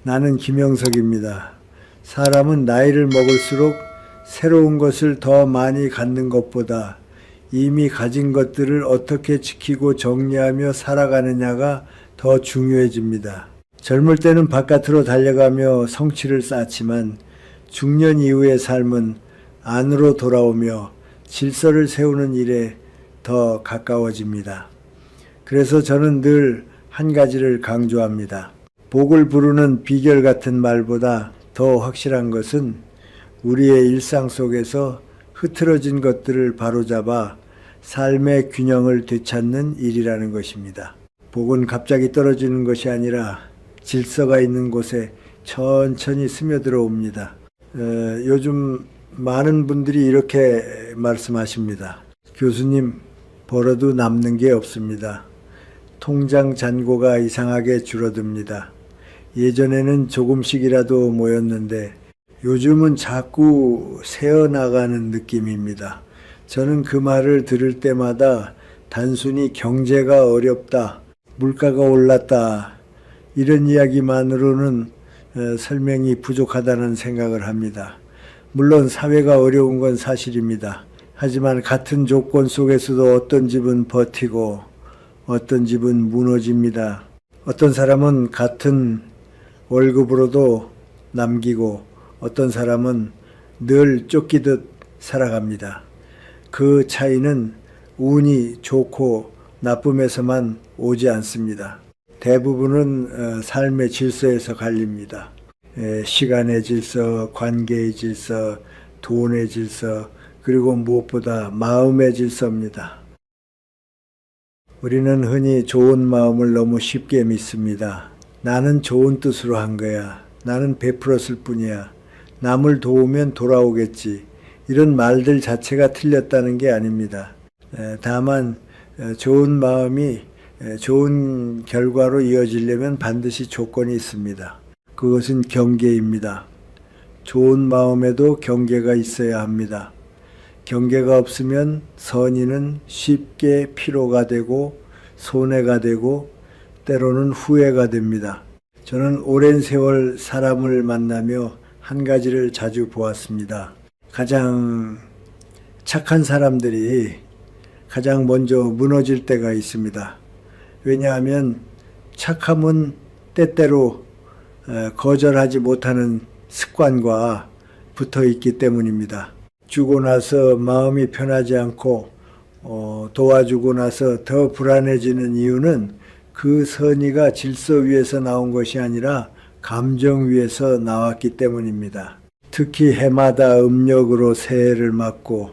나는 김영석입니다. 사람은 나이를 먹을수록 새로운 것을 더 많이 갖는 것보다 이미 가진 것들을 어떻게 지키고 정리하며 살아가느냐가 더 중요해집니다. 젊을 때는 바깥으로 달려가며 성취를 쌓지만 중년 이후의 삶은 안으로 돌아오며 질서를 세우는 일에 더 가까워집니다. 그래서 저는 늘 한 가지를 강조합니다. 복을 부르는 비결 같은 말보다 더 확실한 것은 우리의 일상 속에서 흐트러진 것들을 바로잡아 삶의 균형을 되찾는 일이라는 것입니다. 복은 갑자기 떨어지는 것이 아니라 질서가 있는 곳에 천천히 스며들어 옵니다. 요즘 많은 분들이 이렇게 말씀하십니다. 교수님, 벌어도 남는 게 없습니다. 통장 잔고가 이상하게 줄어듭니다. 예전에는 조금씩이라도 모였는데 요즘은 자꾸 새어나가는 느낌입니다. 저는 그 말을 들을 때마다 단순히 경제가 어렵다, 물가가 올랐다, 이런 이야기만으로는 설명이 부족하다는 생각을 합니다. 물론 사회가 어려운 건 사실입니다. 하지만 같은 조건 속에서도 어떤 집은 버티고 어떤 집은 무너집니다. 어떤 사람은 같은 월급으로도 남기고 어떤 사람은 늘 쫓기듯 살아갑니다. 그 차이는 운이 좋고 나쁨에서만 오지 않습니다. 대부분은 삶의 질서에서 갈립니다. 시간의 질서, 관계의 질서, 돈의 질서, 그리고 무엇보다 마음의 질서입니다. 우리는 흔히 좋은 마음을 너무 쉽게 믿습니다. 나는 좋은 뜻으로 한 거야. 나는 베풀었을 뿐이야. 남을 도우면 돌아오겠지. 이런 말들 자체가 틀렸다는 게 아닙니다. 다만 좋은 마음이 좋은 결과로 이어지려면 반드시 조건이 있습니다. 그것은 경계입니다. 좋은 마음에도 경계가 있어야 합니다. 경계가 없으면 선의는 쉽게 피로가 되고 손해가 되고 때로는 후회가 됩니다. 저는 오랜 세월 사람을 만나며 한 가지를 자주 보았습니다. 가장 착한 사람들이 가장 먼저 무너질 때가 있습니다. 왜냐하면 착함은 때때로 거절하지 못하는 습관과 붙어 있기 때문입니다. 주고 나서 마음이 편하지 않고 도와주고 나서 더 불안해지는 이유는 그 선의가 질서 위에서 나온 것이 아니라 감정 위에서 나왔기 때문입니다. 특히 해마다 음력으로 새해를 맞고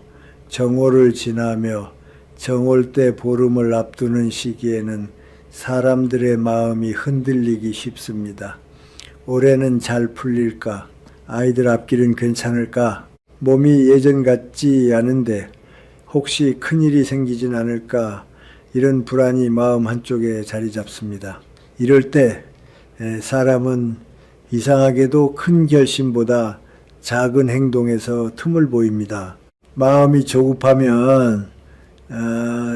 정오를 지나며 정올 때 보름을 앞두는 시기에는 사람들의 마음이 흔들리기 쉽습니다. 올해는 잘 풀릴까? 아이들 앞길은 괜찮을까? 몸이 예전 같지 않은데 혹시 큰일이 생기진 않을까? 이런 불안이 마음 한쪽에 자리 잡습니다. 이럴 때 사람은 이상하게도 큰 결심보다 작은 행동에서 틈을 보입니다. 마음이 조급하면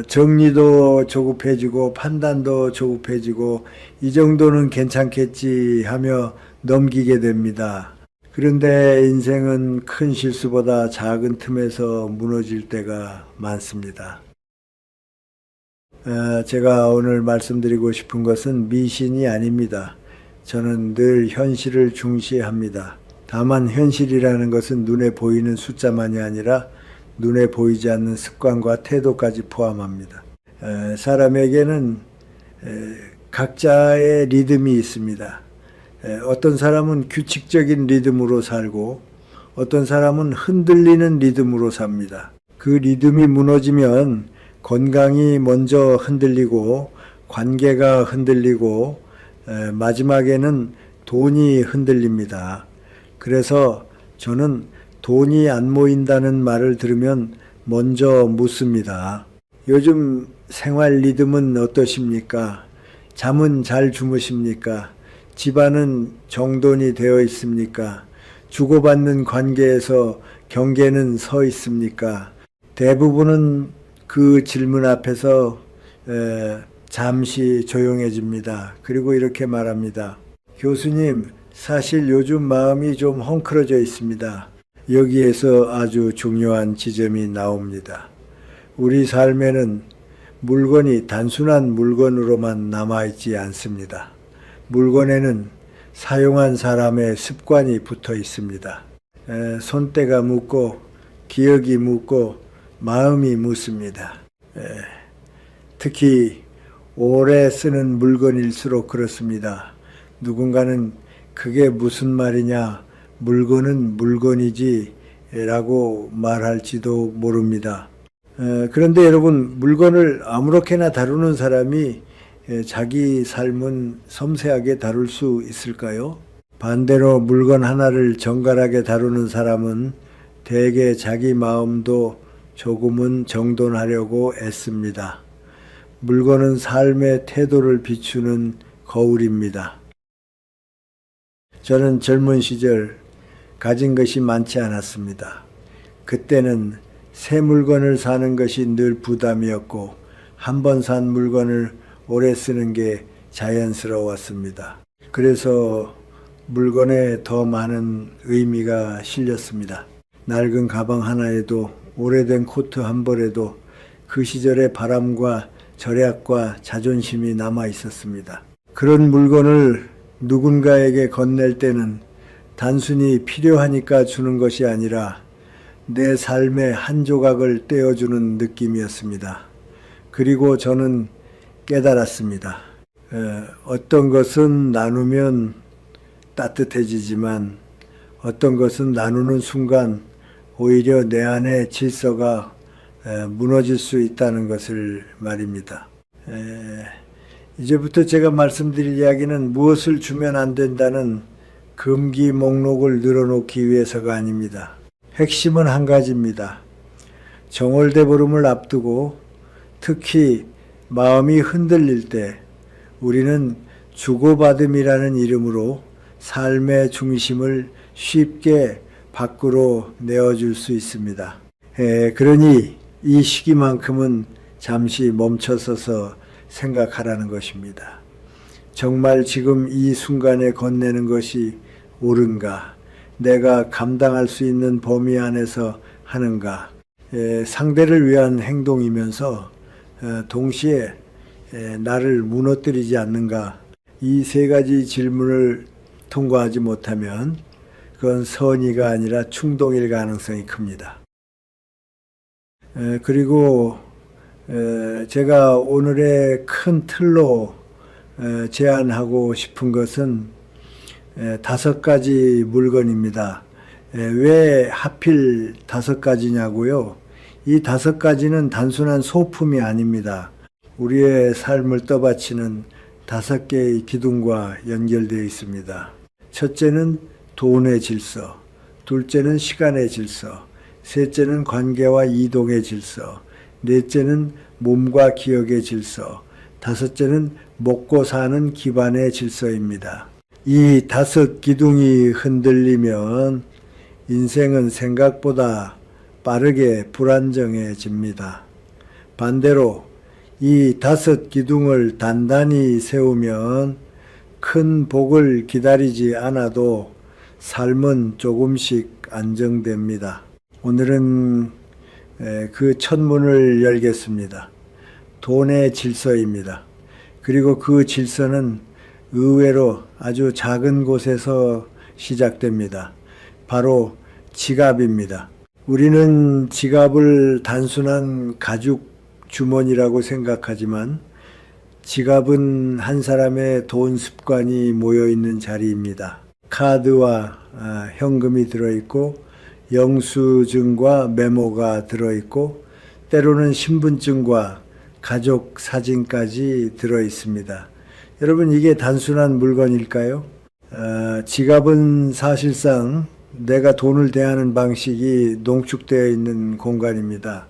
정리도 조급해지고 판단도 조급해지고 이 정도는 괜찮겠지 하며 넘기게 됩니다. 그런데 인생은 큰 실수보다 작은 틈에서 무너질 때가 많습니다. 제가 오늘 말씀드리고 싶은 것은 미신이 아닙니다. 저는 늘 현실을 중시합니다. 다만 현실이라는 것은 눈에 보이는 숫자만이 아니라 눈에 보이지 않는 습관과 태도까지 포함합니다. 사람에게는 각자의 리듬이 있습니다. 어떤 사람은 규칙적인 리듬으로 살고 어떤 사람은 흔들리는 리듬으로 삽니다. 그 리듬이 무너지면 건강이 먼저 흔들리고 관계가 흔들리고 마지막에는 돈이 흔들립니다. 그래서 저는 돈이 안 모인다는 말을 들으면 먼저 묻습니다. 요즘 생활 리듬은 어떠십니까? 잠은 잘 주무십니까? 집안은 정돈이 되어 있습니까? 주고받는 관계에서 경계는 서 있습니까? 대부분은 그 질문 앞에서 잠시 조용해집니다. 그리고 이렇게 말합니다. 교수님, 사실 요즘 마음이 좀 헝클어져 있습니다. 여기에서 아주 중요한 지점이 나옵니다. 우리 삶에는 물건이 단순한 물건으로만 남아있지 않습니다. 물건에는 사용한 사람의 습관이 붙어 있습니다. 손때가 묻고 기억이 묻고 마음이 묻습니다. 특히 오래 쓰는 물건일수록 그렇습니다. 누군가는 그게 무슨 말이냐, 물건은 물건이지 라고 말할지도 모릅니다. 그런데 여러분, 물건을 아무렇게나 다루는 사람이 자기 삶은 섬세하게 다룰 수 있을까요? 반대로 물건 하나를 정갈하게 다루는 사람은 대개 자기 마음도 조금은 정돈하려고 애씁니다. 물건은 삶의 태도를 비추는 거울입니다. 저는 젊은 시절 가진 것이 많지 않았습니다. 그때는 새 물건을 사는 것이 늘 부담이었고 한 번 산 물건을 오래 쓰는 게 자연스러웠습니다. 그래서 물건에 더 많은 의미가 실렸습니다. 낡은 가방 하나에도 오래된 코트 한 벌에도 그 시절의 바람과 절약과 자존심이 남아 있었습니다. 그런 물건을 누군가에게 건넬 때는 단순히 필요하니까 주는 것이 아니라 내 삶의 한 조각을 떼어주는 느낌이었습니다. 그리고 저는 깨달았습니다. 어떤 것은 나누면 따뜻해지지만 어떤 것은 나누는 순간 오히려 내 안의 질서가 무너질 수 있다는 것을 말입니다. 이제부터 제가 말씀드릴 이야기는 무엇을 주면 안 된다는 금기 목록을 늘어놓기 위해서가 아닙니다. 핵심은 한 가지입니다. 정월대보름을 앞두고 특히 마음이 흔들릴 때 우리는 주고받음이라는 이름으로 삶의 중심을 쉽게 밖으로 내어줄 수 있습니다. 그러니 이 시기만큼은 잠시 멈춰서서 생각하라는 것입니다. 정말 지금 이 순간에 건네는 것이 옳은가? 내가 감당할 수 있는 범위 안에서 하는가? 상대를 위한 행동이면서 동시에 나를 무너뜨리지 않는가? 이 세 가지 질문을 통과하지 못하면 그건 선의가 아니라 충동일 가능성이 큽니다. 그리고 제가 오늘의 큰 틀로 제안하고 싶은 것은 5가지 물건입니다. 왜 하필 5가지냐고요? 이 5가지는 단순한 소품이 아닙니다. 우리의 삶을 떠받치는 5개의 기둥과 연결되어 있습니다. 첫째는 돈의 질서, 둘째는 시간의 질서, 셋째는 관계와 이동의 질서, 넷째는 몸과 기억의 질서, 다섯째는 먹고 사는 기반의 질서입니다. 이 5 기둥이 흔들리면 인생은 생각보다 빠르게 불안정해집니다. 반대로 이 5 기둥을 단단히 세우면 큰 복을 기다리지 않아도 삶은 조금씩 안정됩니다. 오늘은 그 첫 문을 열겠습니다. 돈의 질서입니다. 그리고 그 질서는 의외로 아주 작은 곳에서 시작됩니다. 바로 지갑입니다. 우리는 지갑을 단순한 가죽 주머니라고 생각하지만 지갑은 한 사람의 돈 습관이 모여있는 자리입니다. 카드와 현금이 들어있고 영수증과 메모가 들어있고 때로는 신분증과 가족 사진까지 들어있습니다. 여러분, 이게 단순한 물건일까요? 지갑은 사실상 내가 돈을 대하는 방식이 농축되어 있는 공간입니다.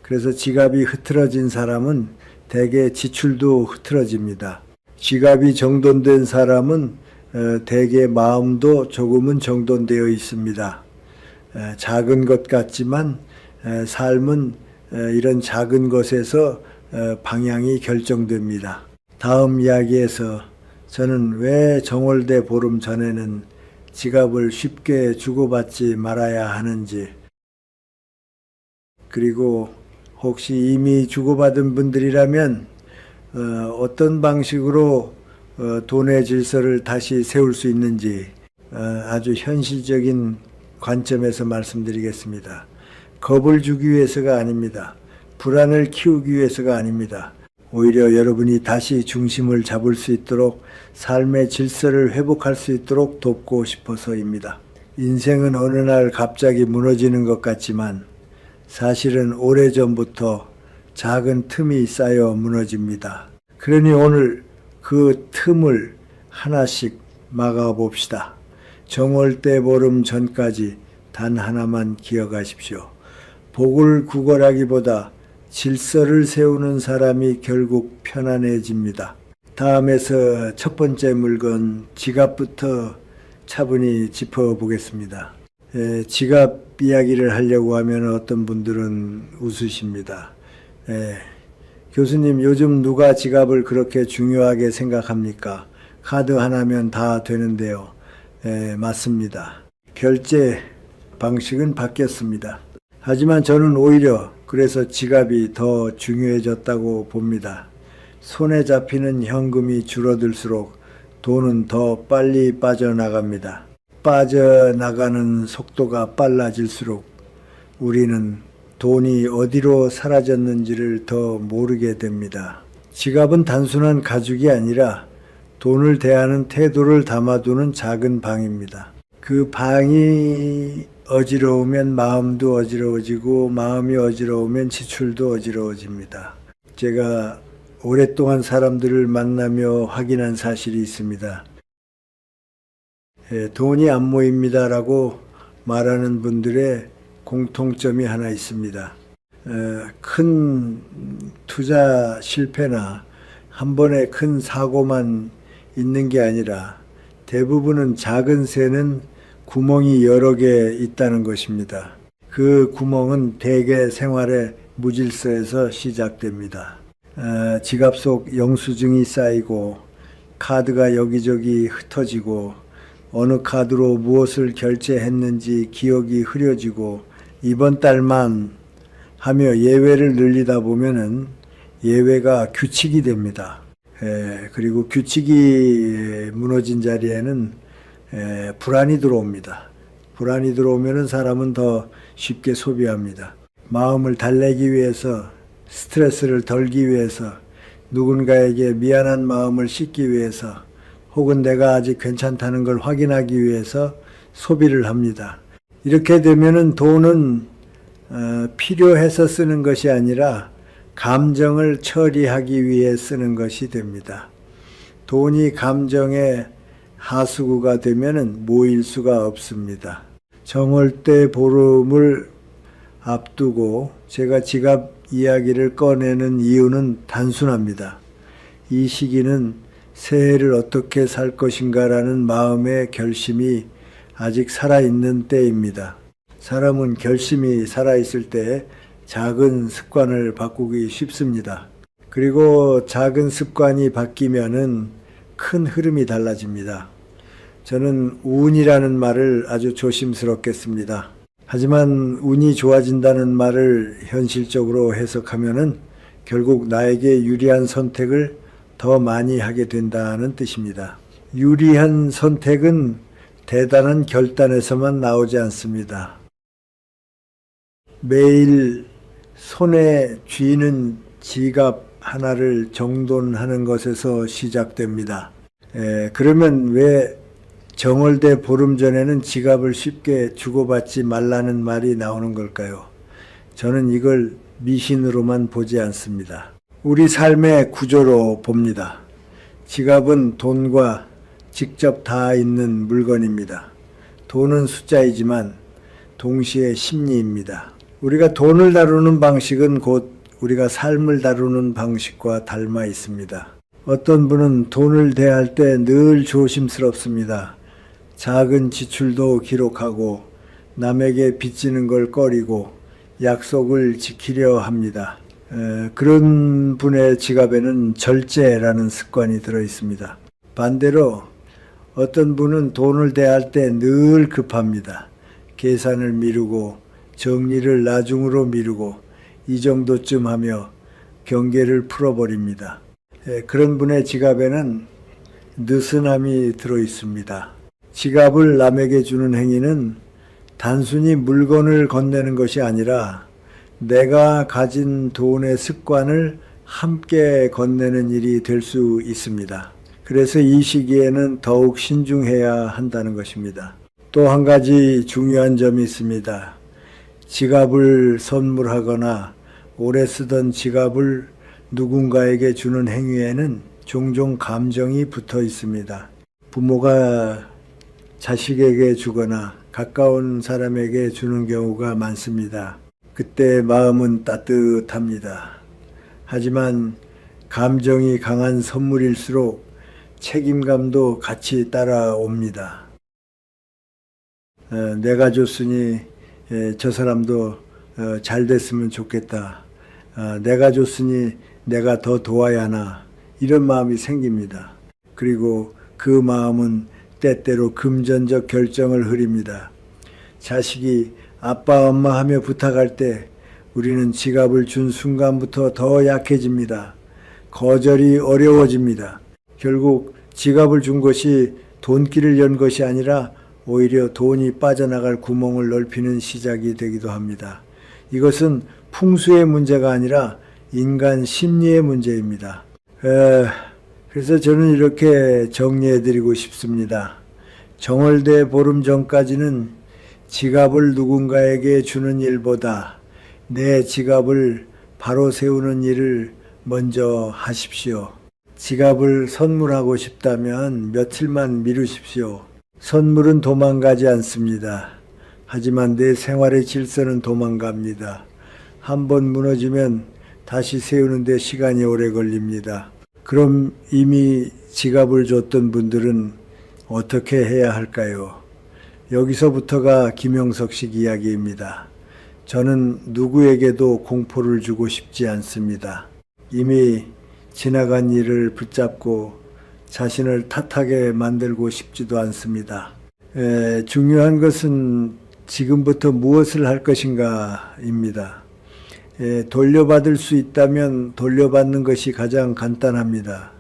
그래서 지갑이 흐트러진 사람은 대개 지출도 흐트러집니다. 지갑이 정돈된 사람은 대개 마음도 조금은 정돈되어 있습니다. 작은 것 같지만 삶은 이런 작은 것에서 방향이 결정됩니다. 다음 이야기에서 저는 왜 정월대 보름 전에는 지갑을 쉽게 주고받지 말아야 하는지, 그리고 혹시 이미 주고받은 분들이라면 어떤 방식으로 돈의 질서를 다시 세울 수 있는지 아주 현실적인 관점에서 말씀드리겠습니다. 겁을 주기 위해서가 아닙니다. 불안을 키우기 위해서가 아닙니다. 오히려 여러분이 다시 중심을 잡을 수 있도록 삶의 질서를 회복할 수 있도록 돕고 싶어서입니다. 인생은 어느 날 갑자기 무너지는 것 같지만 사실은 오래전부터 작은 틈이 쌓여 무너집니다. 그러니 오늘 그 틈을 하나씩 막아봅시다. 정월대 보름 전까지 단 하나만 기억하십시오. 복을 구걸하기보다 질서를 세우는 사람이 결국 편안해집니다. 다음에서 첫 번째 물건 지갑부터 차분히 짚어보겠습니다. 지갑 이야기를 하려고 하면 어떤 분들은 웃으십니다. 교수님, 요즘 누가 지갑을 그렇게 중요하게 생각합니까? 카드 하나면 다 되는데요. 맞습니다. 결제 방식은 바뀌었습니다. 하지만 저는 오히려 그래서 지갑이 더 중요해졌다고 봅니다. 손에 잡히는 현금이 줄어들수록 돈은 더 빨리 빠져나갑니다. 빠져나가는 속도가 빨라질수록 우리는 돈이 어디로 사라졌는지를 더 모르게 됩니다. 지갑은 단순한 가죽이 아니라 돈을 대하는 태도를 담아두는 작은 방입니다. 그 방이 어지러우면 마음도 어지러워지고 마음이 어지러우면 지출도 어지러워집니다. 제가 오랫동안 사람들을 만나며 확인한 사실이 있습니다. 돈이 안 모입니다라고 말하는 분들의 공통점이 하나 있습니다. 큰 투자 실패나 한 번에 큰 사고만 있는 게 아니라 대부분은 작은 새는 구멍이 여러 개 있다는 것입니다. 그 구멍은 대개 생활의 무질서에서 시작됩니다. 지갑 속 영수증이 쌓이고 카드가 여기저기 흩어지고 어느 카드로 무엇을 결제했는지 기억이 흐려지고 이번 달만 하며 예외를 늘리다 보면은 예외가 규칙이 됩니다. 그리고 규칙이 무너진 자리에는 불안이 들어옵니다. 불안이 들어오면은 사람은 더 쉽게 소비합니다. 마음을 달래기 위해서, 스트레스를 덜기 위해서, 누군가에게 미안한 마음을 씻기 위해서, 혹은 내가 아직 괜찮다는 걸 확인하기 위해서 소비를 합니다. 이렇게 되면은 돈은 필요해서 쓰는 것이 아니라 감정을 처리하기 위해 쓰는 것이 됩니다. 돈이 감정의 하수구가 되면은 모일 수가 없습니다. 정월대 보름을 앞두고 제가 지갑 이야기를 꺼내는 이유는 단순합니다. 이 시기는 새해를 어떻게 살 것인가라는 마음의 결심이 아직 살아있는 때입니다. 사람은 결심이 살아있을 때 작은 습관을 바꾸기 쉽습니다. 그리고 작은 습관이 바뀌면은 큰 흐름이 달라집니다. 저는 운이라는 말을 아주 조심스럽게 씁니다. 하지만 운이 좋아진다는 말을 현실적으로 해석하면은 결국 나에게 유리한 선택을 더 많이 하게 된다는 뜻입니다. 유리한 선택은 대단한 결단에서만 나오지 않습니다. 매일 손에 쥐는 지갑 하나를 정돈하는 것에서 시작됩니다. 그러면 왜 정월대 보름 전에는 지갑을 쉽게 주고받지 말라는 말이 나오는 걸까요? 저는 이걸 미신으로만 보지 않습니다. 우리 삶의 구조로 봅니다. 지갑은 돈과 직접 닿아 있는 물건입니다. 돈은 숫자이지만 동시에 심리입니다. 우리가 돈을 다루는 방식은 곧 우리가 삶을 다루는 방식과 닮아 있습니다. 어떤 분은 돈을 대할 때 늘 조심스럽습니다. 작은 지출도 기록하고 남에게 빚지는 걸 꺼리고 약속을 지키려 합니다. 그런 분의 지갑에는 절제라는 습관이 들어 있습니다. 반대로 어떤 분은 돈을 대할 때 늘 급합니다. 계산을 미루고 정리를 나중으로 미루고 이 정도쯤 하며 경계를 풀어버립니다. 그런 분의 지갑에는 느슨함이 들어 있습니다. 지갑을 남에게 주는 행위는 단순히 물건을 건네는 것이 아니라 내가 가진 돈의 습관을 함께 건네는 일이 될 수 있습니다. 그래서 이 시기에는 더욱 신중해야 한다는 것입니다. 또 한 가지 중요한 점이 있습니다. 지갑을 선물하거나 오래 쓰던 지갑을 누군가에게 주는 행위에는 종종 감정이 붙어 있습니다. 부모가 자식에게 주거나 가까운 사람에게 주는 경우가 많습니다. 그때 마음은 따뜻합니다. 하지만 감정이 강한 선물일수록 책임감도 같이 따라옵니다. 내가 줬으니 저 사람도 잘 됐으면 좋겠다. 내가 줬으니 내가 더 도와야 하나. 이런 마음이 생깁니다. 그리고 그 마음은 때때로 금전적 결정을 흐립니다. 자식이 아빠 엄마 하며 부탁할 때 우리는 지갑을 준 순간부터 더 약해집니다. 거절이 어려워집니다. 결국 지갑을 준 것이 돈길을 연 것이 아니라 오히려 돈이 빠져나갈 구멍을 넓히는 시작이 되기도 합니다. 이것은 풍수의 문제가 아니라 인간 심리의 문제입니다. 그래서 저는 이렇게 정리해드리고 싶습니다. 정월대 보름 전까지는 지갑을 누군가에게 주는 일보다 내 지갑을 바로 세우는 일을 먼저 하십시오. 지갑을 선물하고 싶다면 며칠만 미루십시오. 선물은 도망가지 않습니다. 하지만 내 생활의 질서는 도망갑니다. 한번 무너지면 다시 세우는 데 시간이 오래 걸립니다. 그럼 이미 지갑을 줬던 분들은 어떻게 해야 할까요? 여기서부터가 김영석식 이야기입니다. 저는 누구에게도 공포를 주고 싶지 않습니다. 이미 지나간 일을 붙잡고 자신을 탓하게 만들고 싶지도 않습니다. 중요한 것은 지금부터 무엇을 할 것인가입니다. 돌려받을 수 있다면 돌려받는 것이 가장 간단합니다.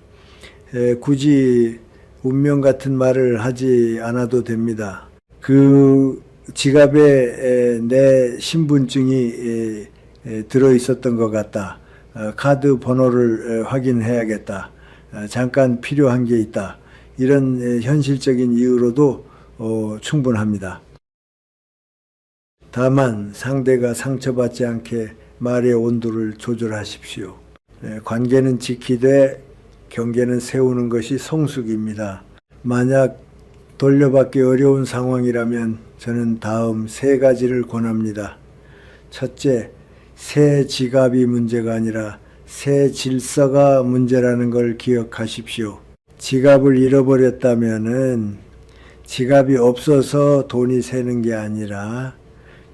굳이 운명 같은 말을 하지 않아도 됩니다. 그 지갑에 내 신분증이 들어 있었던 것 같다. 카드 번호를 확인해야겠다. 잠깐 필요한 게 있다. 이런 현실적인 이유로도 충분합니다. 다만 상대가 상처받지 않게 말의 온도를 조절하십시오. 관계는 지키되 경계는 세우는 것이 성숙입니다. 만약 돌려받기 어려운 상황이라면 저는 다음 3가지를 권합니다. 첫째, 새 지갑이 문제가 아니라 새 질서가 문제라는 걸 기억하십시오. 지갑을 잃어버렸다면은 지갑이 없어서 돈이 새는 게 아니라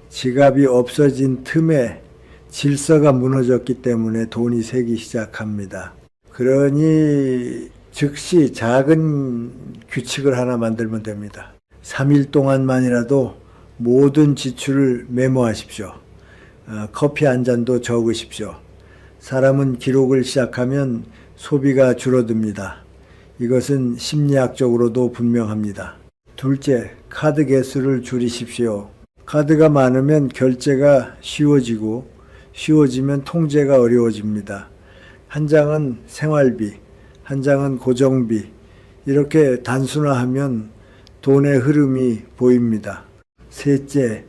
지갑이 없어진 틈에 질서가 무너졌기 때문에 돈이 새기 시작합니다. 그러니 즉시 작은 규칙을 하나 만들면 됩니다. 3일 동안만이라도 모든 지출을 메모하십시오. 커피 한 잔도 적으십시오. 사람은 기록을 시작하면 소비가 줄어듭니다. 이것은 심리학적으로도 분명합니다. 둘째, 카드 개수를 줄이십시오. 카드가 많으면 결제가 쉬워지면 통제가 어려워집니다. 한 장은 생활비, 한 장은 고정비, 이렇게 단순화하면 돈의 흐름이 보입니다. 셋째,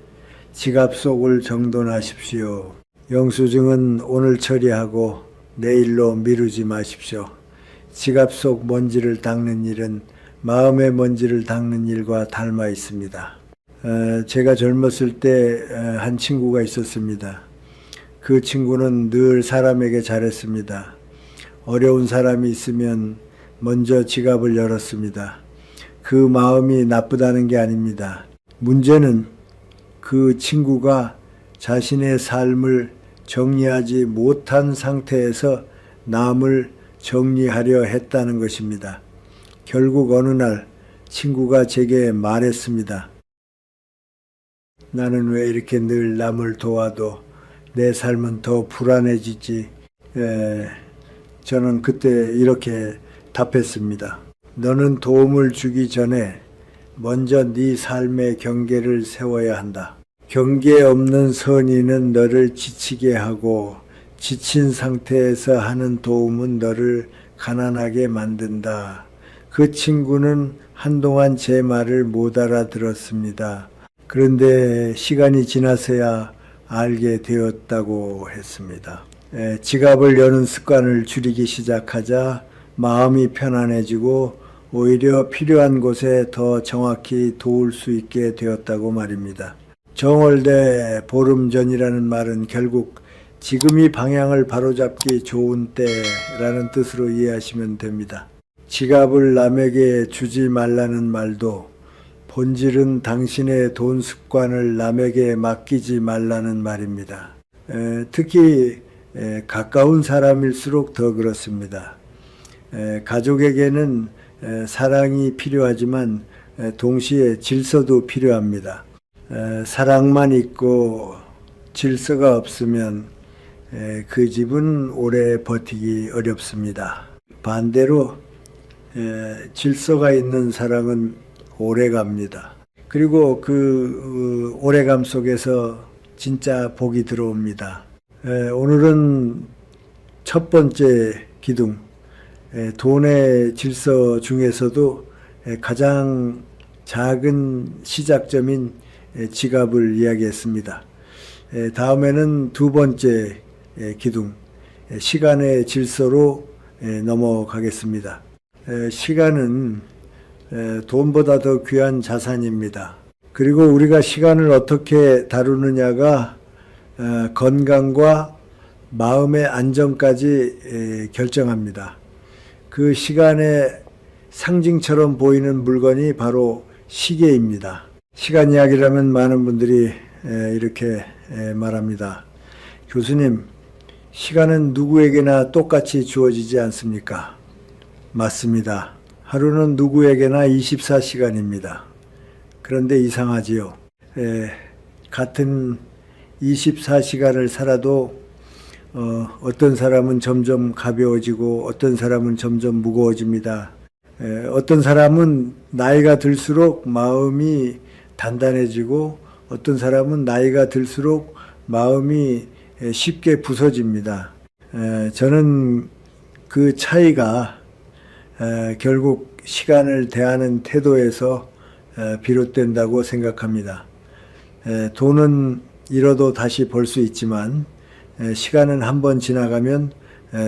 지갑 속을 정돈하십시오. 영수증은 오늘 처리하고 내일로 미루지 마십시오. 지갑 속 먼지를 닦는 일은 마음의 먼지를 닦는 일과 닮아 있습니다. 제가 젊었을 때 한 친구가 있었습니다. 그 친구는 늘 사람에게 잘했습니다. 어려운 사람이 있으면 먼저 지갑을 열었습니다. 그 마음이 나쁘다는 게 아닙니다. 문제는 그 친구가 자신의 삶을 정리하지 못한 상태에서 남을 정리하려 했다는 것입니다. 결국 어느 날 친구가 제게 말했습니다. 나는 왜 이렇게 늘 남을 도와도 내 삶은 더 불안해지지? 저는 그때 이렇게 답했습니다. 너는 도움을 주기 전에 먼저 네 삶의 경계를 세워야 한다. 경계 없는 선의는 너를 지치게 하고 지친 상태에서 하는 도움은 너를 가난하게 만든다. 그 친구는 한동안 제 말을 못 알아들었습니다. 그런데 시간이 지나서야 알게 되었다고 했습니다. 지갑을 여는 습관을 줄이기 시작하자 마음이 편안해지고 오히려 필요한 곳에 더 정확히 도울 수 있게 되었다고 말입니다. 정월대 보름 전이라는 말은 결국 지금이 방향을 바로잡기 좋은 때라는 뜻으로 이해하시면 됩니다. 지갑을 남에게 주지 말라는 말도 본질은 당신의 돈 습관을 남에게 맡기지 말라는 말입니다. 특히 가까운 사람일수록 더 그렇습니다. 가족에게는 사랑이 필요하지만 동시에 질서도 필요합니다. 사랑만 있고 질서가 없으면 그 집은 오래 버티기 어렵습니다. 반대로 질서가 있는 사랑은 오래 갑니다. 그리고 그 오래감 속에서 진짜 복이 들어옵니다. 오늘은 첫 번째 기둥, 돈의 질서 중에서도 가장 작은 시작점인 지갑을 이야기했습니다. 다음에는 두 번째 기둥, 시간의 질서로 넘어가겠습니다. 시간은 돈보다 더 귀한 자산입니다. 그리고 우리가 시간을 어떻게 다루느냐가 건강과 마음의 안정까지 결정합니다. 그 시간의 상징처럼 보이는 물건이 바로 시계입니다. 시간 이야기를 하면 많은 분들이 이렇게 말합니다. 교수님, 시간은 누구에게나 똑같이 주어지지 않습니까? 맞습니다. 하루는 누구에게나 24시간입니다. 그런데 이상하지요. 같은 24시간을 살아도 어떤 사람은 점점 가벼워지고 어떤 사람은 점점 무거워집니다. 어떤 사람은 나이가 들수록 마음이 단단해지고 어떤 사람은 나이가 들수록 마음이 쉽게 부서집니다. 저는 그 차이가 결국 시간을 대하는 태도에서 비롯된다고 생각합니다. 돈은 잃어도 다시 벌 수 있지만 시간은 한번 지나가면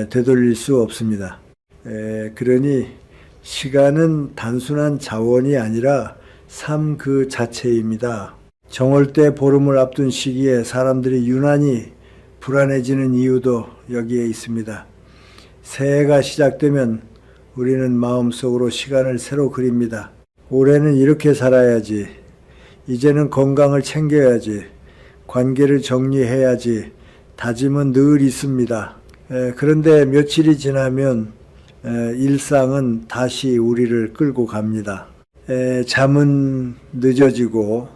되돌릴 수 없습니다. 그러니 시간은 단순한 자원이 아니라 삶 그 자체입니다. 정월대 보름을 앞둔 시기에 사람들이 유난히 불안해지는 이유도 여기에 있습니다. 새해가 시작되면 우리는 마음속으로 시간을 새로 그립니다. 올해는 이렇게 살아야지, 이제는 건강을 챙겨야지, 관계를 정리해야지 다짐은 늘 있습니다. 그런데 며칠이 지나면 일상은 다시 우리를 끌고 갑니다. 잠은 늦어지고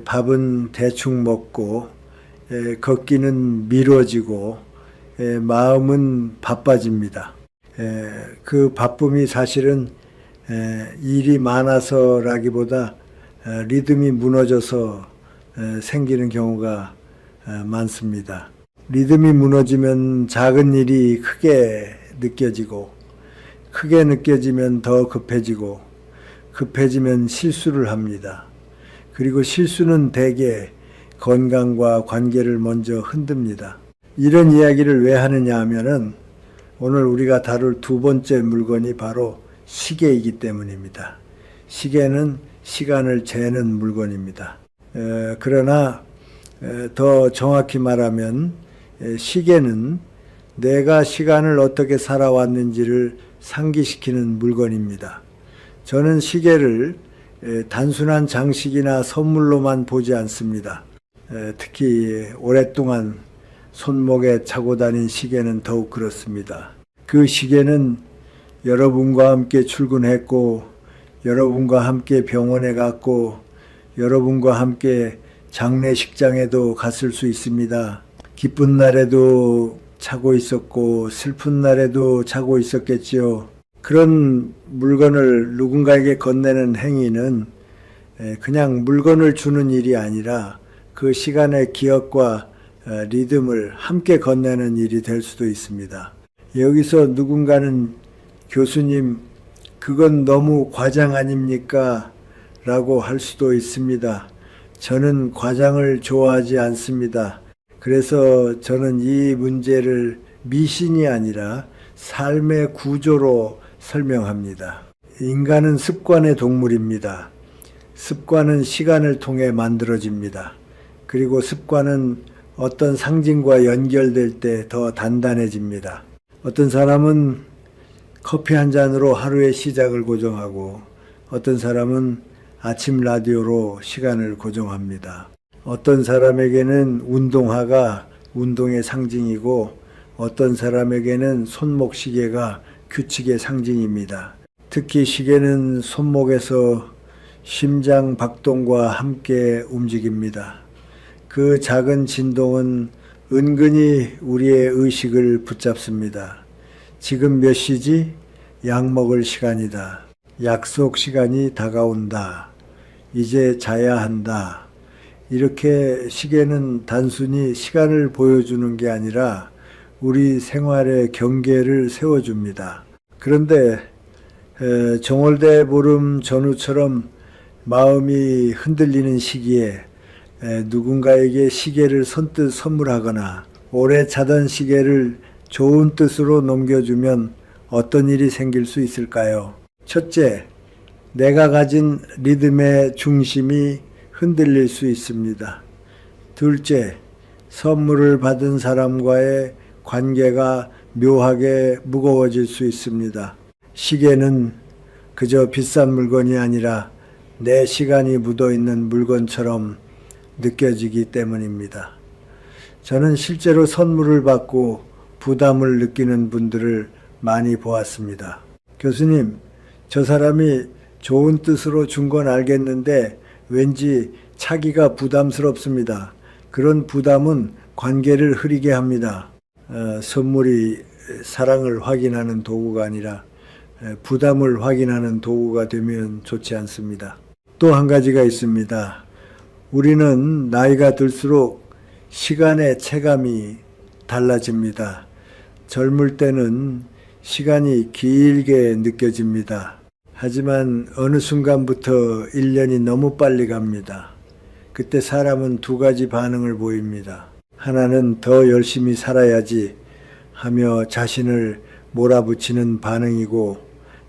밥은 대충 먹고 걷기는 미뤄지고 마음은 바빠집니다. 그 바쁨이 사실은 일이 많아서라기보다 리듬이 무너져서 생기는 경우가 많습니다. 리듬이 무너지면 작은 일이 크게 느껴지고 크게 느껴지면 더 급해지고 급해지면 실수를 합니다. 그리고 실수는 대개 건강과 관계를 먼저 흔듭니다. 이런 이야기를 왜 하느냐 하면은 오늘 우리가 다룰 두 번째 물건이 바로 시계이기 때문입니다. 시계는 시간을 재는 물건입니다. 그러나 더 정확히 말하면 시계는 내가 시간을 어떻게 살아왔는지를 상기시키는 물건입니다. 저는 시계를 단순한 장식이나 선물로만 보지 않습니다. 특히 오랫동안 손목에 차고 다닌 시계는 더욱 그렇습니다. 그 시계는 여러분과 함께 출근했고, 여러분과 함께 병원에 갔고, 여러분과 함께 장례식장에도 갔을 수 있습니다. 기쁜 날에도 자고 있었고 슬픈 날에도 자고 있었겠지요. 그런 물건을 누군가에게 건네는 행위는 그냥 물건을 주는 일이 아니라 그 시간의 기억과 리듬을 함께 건네는 일이 될 수도 있습니다. 여기서 누군가는 교수님, 그건 너무 과장 아닙니까? 라고 할 수도 있습니다. 저는 과장을 좋아하지 않습니다. 그래서 저는 이 문제를 미신이 아니라 삶의 구조로 설명합니다. 인간은 습관의 동물입니다. 습관은 시간을 통해 만들어집니다. 그리고 습관은 어떤 상징과 연결될 때 더 단단해집니다. 어떤 사람은 커피 한 잔으로 하루의 시작을 고정하고 어떤 사람은 아침 라디오로 시간을 고정합니다. 어떤 사람에게는 운동화가 운동의 상징이고 어떤 사람에게는 손목 시계가 규칙의 상징입니다. 특히 시계는 손목에서 심장 박동과 함께 움직입니다. 그 작은 진동은 은근히 우리의 의식을 붙잡습니다. 지금 몇 시지? 약 먹을 시간이다. 약속 시간이 다가온다. 이제 자야 한다. 이렇게 시계는 단순히 시간을 보여주는 게 아니라 우리 생활의 경계를 세워줍니다. 그런데 정월대 보름 전후처럼 마음이 흔들리는 시기에 누군가에게 시계를 선뜻 선물하거나 오래 차던 시계를 좋은 뜻으로 넘겨주면 어떤 일이 생길 수 있을까요? 첫째, 내가 가진 리듬의 중심이 흔들릴 수 있습니다. 둘째, 선물을 받은 사람과의 관계가 묘하게 무거워질 수 있습니다. 시계는 그저 비싼 물건이 아니라 내 시간이 묻어있는 물건처럼 느껴지기 때문입니다. 저는 실제로 선물을 받고 부담을 느끼는 분들을 많이 보았습니다. 교수님, 저 사람이 좋은 뜻으로 준 건 알겠는데 왠지 차기가 부담스럽습니다. 그런 부담은 관계를 흐리게 합니다. 선물이 사랑을 확인하는 도구가 아니라 부담을 확인하는 도구가 되면 좋지 않습니다. 또 한 가지가 있습니다. 우리는 나이가 들수록 시간의 체감이 달라집니다. 젊을 때는 시간이 길게 느껴집니다. 하지만 어느 순간부터 1년이 너무 빨리 갑니다. 그때 사람은 두 가지 반응을 보입니다. 하나는 더 열심히 살아야지 하며 자신을 몰아붙이는 반응이고,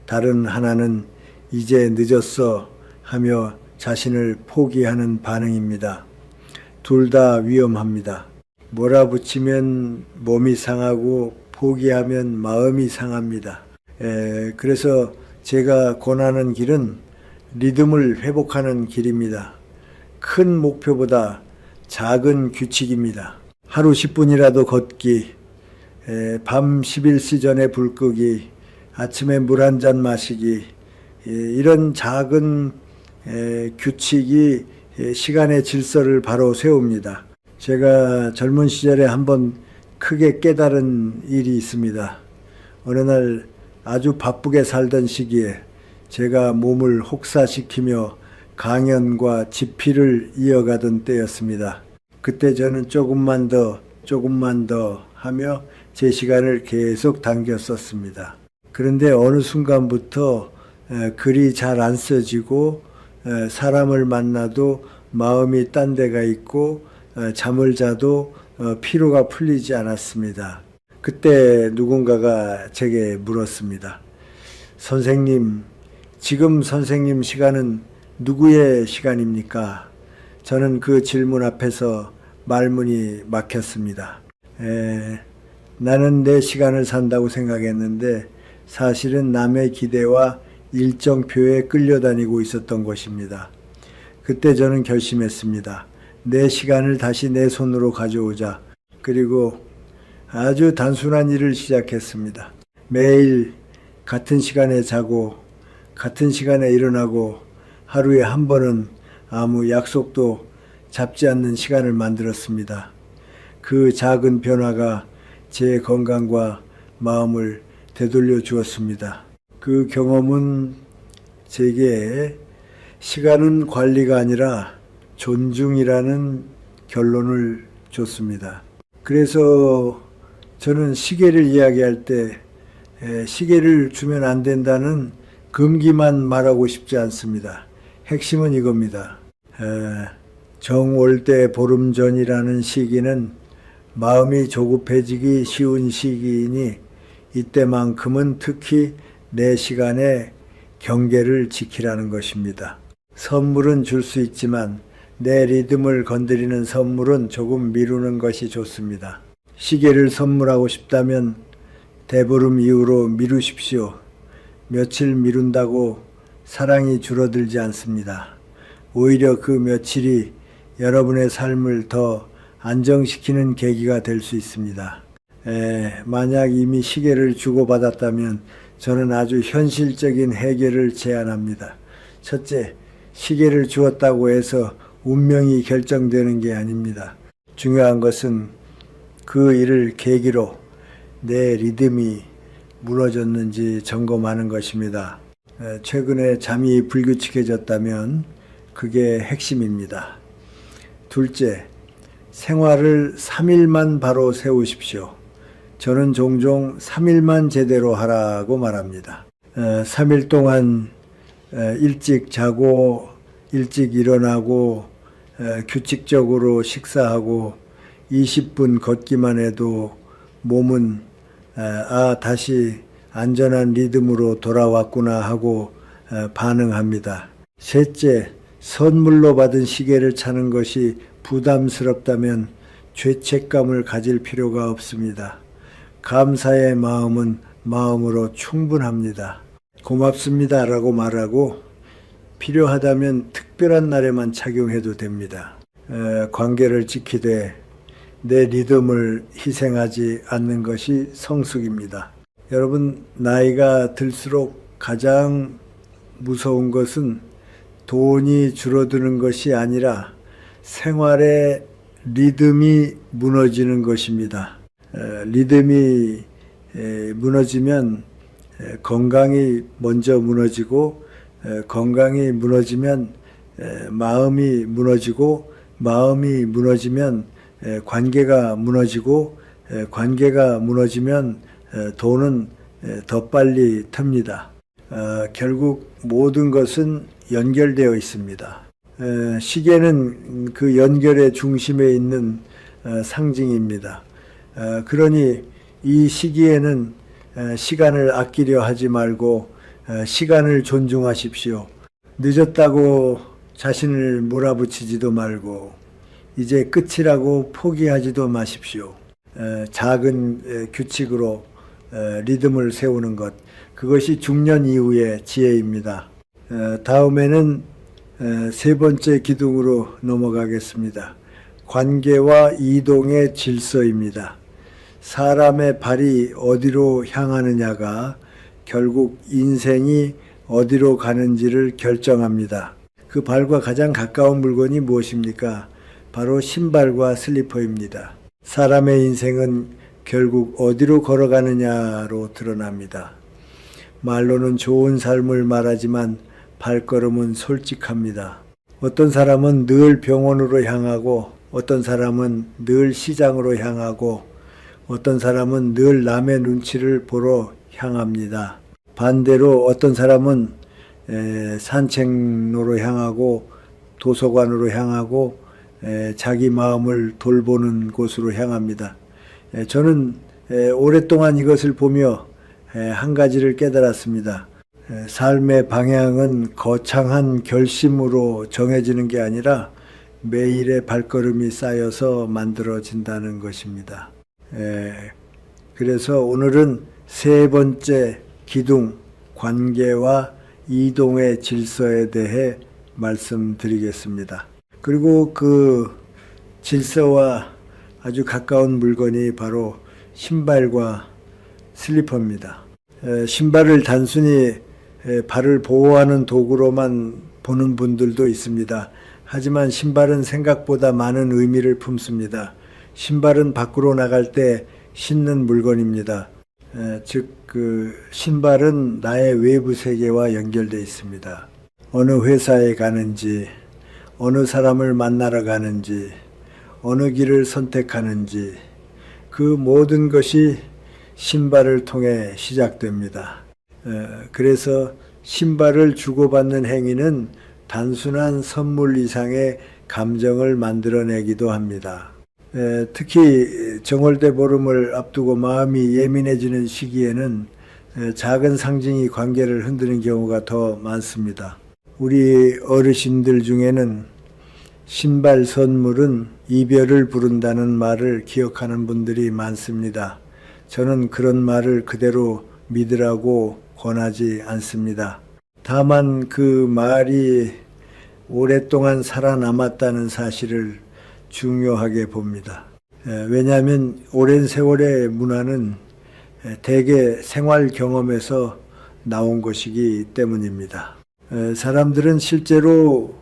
다른 하나는 이제 늦었어 하며 자신을 포기하는 반응입니다. 둘 다 위험합니다. 몰아붙이면 몸이 상하고 포기하면 마음이 상합니다. 그래서 제가 권하는 길은 리듬을 회복하는 길입니다. 큰 목표보다 작은 규칙입니다. 하루 10분이라도 걷기, 밤 11시 전에 불 끄기, 아침에 물 한 잔 마시기, 이런 작은 규칙이 시간의 질서를 바로 세웁니다. 제가 젊은 시절에 한번 크게 깨달은 일이 있습니다. 어느 날 아주 바쁘게 살던 시기에 제가 몸을 혹사시키며 강연과 집필을 이어가던 때였습니다. 그때 저는 조금만 더 하며 제 시간을 계속 당겼었습니다. 그런데 어느 순간부터 글이 잘 안 써지고 사람을 만나도 마음이 딴 데가 있고 잠을 자도 피로가 풀리지 않았습니다. 그때 누군가가 제게 물었습니다. 선생님, 지금 선생님 시간은 누구의 시간입니까? 저는 그 질문 앞에서 말문이 막혔습니다. 나는 내 시간을 산다고 생각했는데 사실은 남의 기대와 일정표에 끌려다니고 있었던 것입니다. 그때 저는 결심했습니다. 내 시간을 다시 내 손으로 가져오자. 그리고 아주 단순한 일을 시작했습니다. 매일 같은 시간에 자고 같은 시간에 일어나고 하루에 한 번은 아무 약속도 잡지 않는 시간을 만들었습니다. 그 작은 변화가 제 건강과 마음을 되돌려 주었습니다. 그 경험은 제게 시간은 관리가 아니라 존중이라는 결론을 줬습니다. 그래서 저는 시계를 이야기할 때 시계를 주면 안 된다는 금기만 말하고 싶지 않습니다. 핵심은 이겁니다. 정월대 보름 전이라는 시기는 마음이 조급해지기 쉬운 시기이니 이때만큼은 특히 내 시간의 경계를 지키라는 것입니다. 선물은 줄 수 있지만 내 리듬을 건드리는 선물은 조금 미루는 것이 좋습니다. 시계를 선물하고 싶다면 대보름 이후로 미루십시오. 며칠 미룬다고 사랑이 줄어들지 않습니다. 오히려 그 며칠이 여러분의 삶을 더 안정시키는 계기가 될 수 있습니다. 만약 이미 시계를 주고받았다면 저는 아주 현실적인 해결을 제안합니다. 첫째, 시계를 주었다고 해서 운명이 결정되는 게 아닙니다. 중요한 것은 그 일을 계기로 내 리듬이 무너졌는지 점검하는 것입니다. 최근에 잠이 불규칙해졌다면 그게 핵심입니다. 둘째, 생활을 3일만 바로 세우십시오. 저는 종종 3일만 제대로 하라고 말합니다. 3일 동안 일찍 자고 일찍 일어나고 규칙적으로 식사하고 20분 걷기만 해도 몸은 다시 안전한 리듬으로 돌아왔구나 하고 반응합니다. 셋째, 선물로 받은 시계를 차는 것이 부담스럽다면 죄책감을 가질 필요가 없습니다. 감사의 마음은 마음으로 충분합니다. 고맙습니다 라고 말하고 필요하다면 특별한 날에만 착용해도 됩니다. 관계를 지키되 내 리듬을 희생하지 않는 것이 성숙입니다. 여러분, 나이가 들수록 가장 무서운 것은 돈이 줄어드는 것이 아니라 생활의 리듬이 무너지는 것입니다. 리듬이 무너지면 건강이 먼저 무너지고 건강이 무너지면 마음이 무너지고 마음이 무너지면 관계가 무너지고 관계가 무너지면 돈은 더 빨리 틉니다. 결국 모든 것은 연결되어 있습니다. 시계는 그 연결의 중심에 있는 상징입니다. 그러니 이 시기에는 시간을 아끼려 하지 말고 시간을 존중하십시오. 늦었다고 자신을 몰아붙이지도 말고 이제 끝이라고 포기하지도 마십시오. 작은 규칙으로 리듬을 세우는 것, 그것이 중년 이후의 지혜입니다. 다음에는 세 번째 기둥으로 넘어가겠습니다. 관계와 이동의 질서입니다. 사람의 발이 어디로 향하느냐가 결국 인생이 어디로 가는지를 결정합니다. 그 발과 가장 가까운 물건이 무엇입니까? 바로 신발과 슬리퍼입니다. 사람의 인생은 결국 어디로 걸어가느냐로 드러납니다. 말로는 좋은 삶을 말하지만 발걸음은 솔직합니다. 어떤 사람은 늘 병원으로 향하고 어떤 사람은 늘 시장으로 향하고 어떤 사람은 늘 남의 눈치를 보러 향합니다. 반대로 어떤 사람은 산책로로 향하고 도서관으로 향하고 자기 마음을 돌보는 곳으로 향합니다. 저는 오랫동안 이것을 보며 한 가지를 깨달았습니다. 삶의 방향은 거창한 결심으로 정해지는 게 아니라 매일의 발걸음이 쌓여서 만들어진다는 것입니다. 그래서 오늘은 세 번째 기둥, 관계와 이동의 질서에 대해 말씀드리겠습니다. 그리고 그 질서와 아주 가까운 물건이 바로 신발과 슬리퍼입니다. 신발을 단순히 발을 보호하는 도구로만 보는 분들도 있습니다. 하지만 신발은 생각보다 많은 의미를 품습니다. 신발은 밖으로 나갈 때 신는 물건입니다. 즉, 신발은 나의 외부 세계와 연결되어 있습니다. 어느 회사에 가는지, 어느 사람을 만나러 가는지, 어느 길을 선택하는지, 그 모든 것이 신발을 통해 시작됩니다. 그래서 신발을 주고받는 행위는 단순한 선물 이상의 감정을 만들어내기도 합니다. 특히 정월대 보름을 앞두고 마음이 예민해지는 시기에는 작은 상징이 관계를 흔드는 경우가 더 많습니다. 우리 어르신들 중에는 신발 선물은 이별을 부른다는 말을 기억하는 분들이 많습니다. 저는 그런 말을 그대로 믿으라고 권하지 않습니다. 다만 그 말이 오랫동안 살아남았다는 사실을 중요하게 봅니다. 왜냐하면 오랜 세월의 문화는 대개 생활 경험에서 나온 것이기 때문입니다. 사람들은 실제로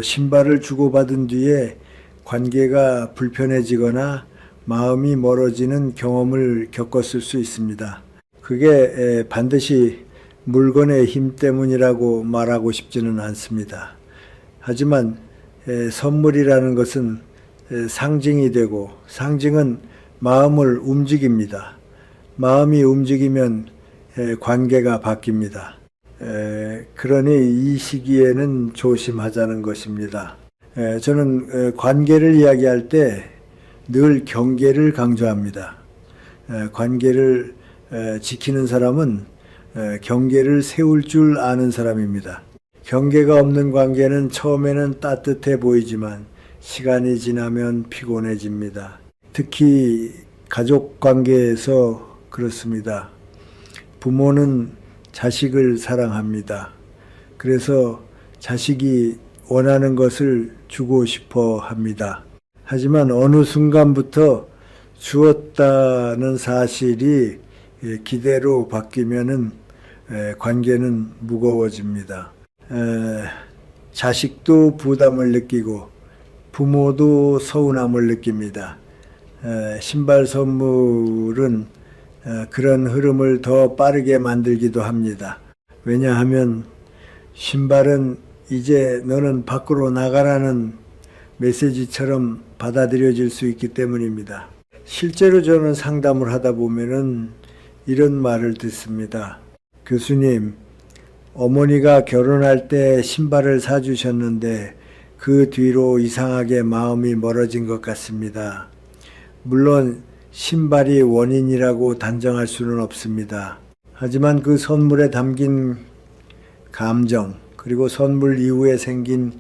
신발을 주고받은 뒤에 관계가 불편해지거나 마음이 멀어지는 경험을 겪었을 수 있습니다. 그게 반드시 물건의 힘 때문이라고 말하고 싶지는 않습니다. 하지만 선물이라는 것은 상징이 되고, 상징은 마음을 움직입니다. 마음이 움직이면 관계가 바뀝니다. 그러니 이 시기에는 조심하자는 것입니다. 저는 관계를 이야기할 때 늘 경계를 강조합니다. 관계를 지키는 사람은 경계를 세울 줄 아는 사람입니다. 경계가 없는 관계는 처음에는 따뜻해 보이지만 시간이 지나면 피곤해집니다. 특히 가족 관계에서 그렇습니다. 부모는 자식을 사랑합니다. 그래서 자식이 원하는 것을 주고 싶어 합니다. 하지만 어느 순간부터 주었다는 사실이 기대로 바뀌면은 관계는 무거워집니다. 자식도 부담을 느끼고 부모도 서운함을 느낍니다. 신발 선물은 그런 흐름을 더 빠르게 만들기도 합니다. 왜냐하면 신발은 이제 너는 밖으로 나가라는 메시지처럼 받아들여질 수 있기 때문입니다. 실제로 저는 상담을 하다 보면은 이런 말을 듣습니다. 교수님, 어머니가 결혼할 때 신발을 사주셨는데 그 뒤로 이상하게 마음이 멀어진 것 같습니다. 물론 신발이 원인이라고 단정할 수는 없습니다. 하지만 그 선물에 담긴 감정, 그리고 선물 이후에 생긴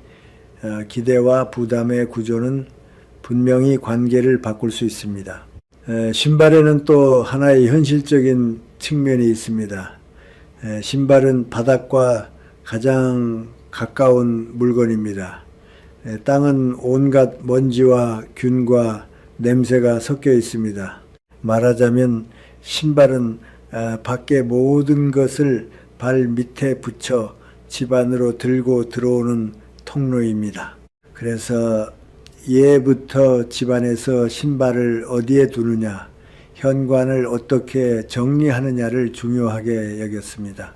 기대와 부담의 구조는 분명히 관계를 바꿀 수 있습니다. 신발에는 또 하나의 현실적인 측면이 있습니다. 신발은 바닥과 가장 가까운 물건입니다. 땅은 온갖 먼지와 균과 냄새가 섞여 있습니다. 말하자면 신발은 밖의 모든 것을 발 밑에 붙여 집 안으로 들고 들어오는 통로입니다. 그래서 예부터 집안에서 신발을 어디에 두느냐, 현관을 어떻게 정리하느냐를 중요하게 여겼습니다.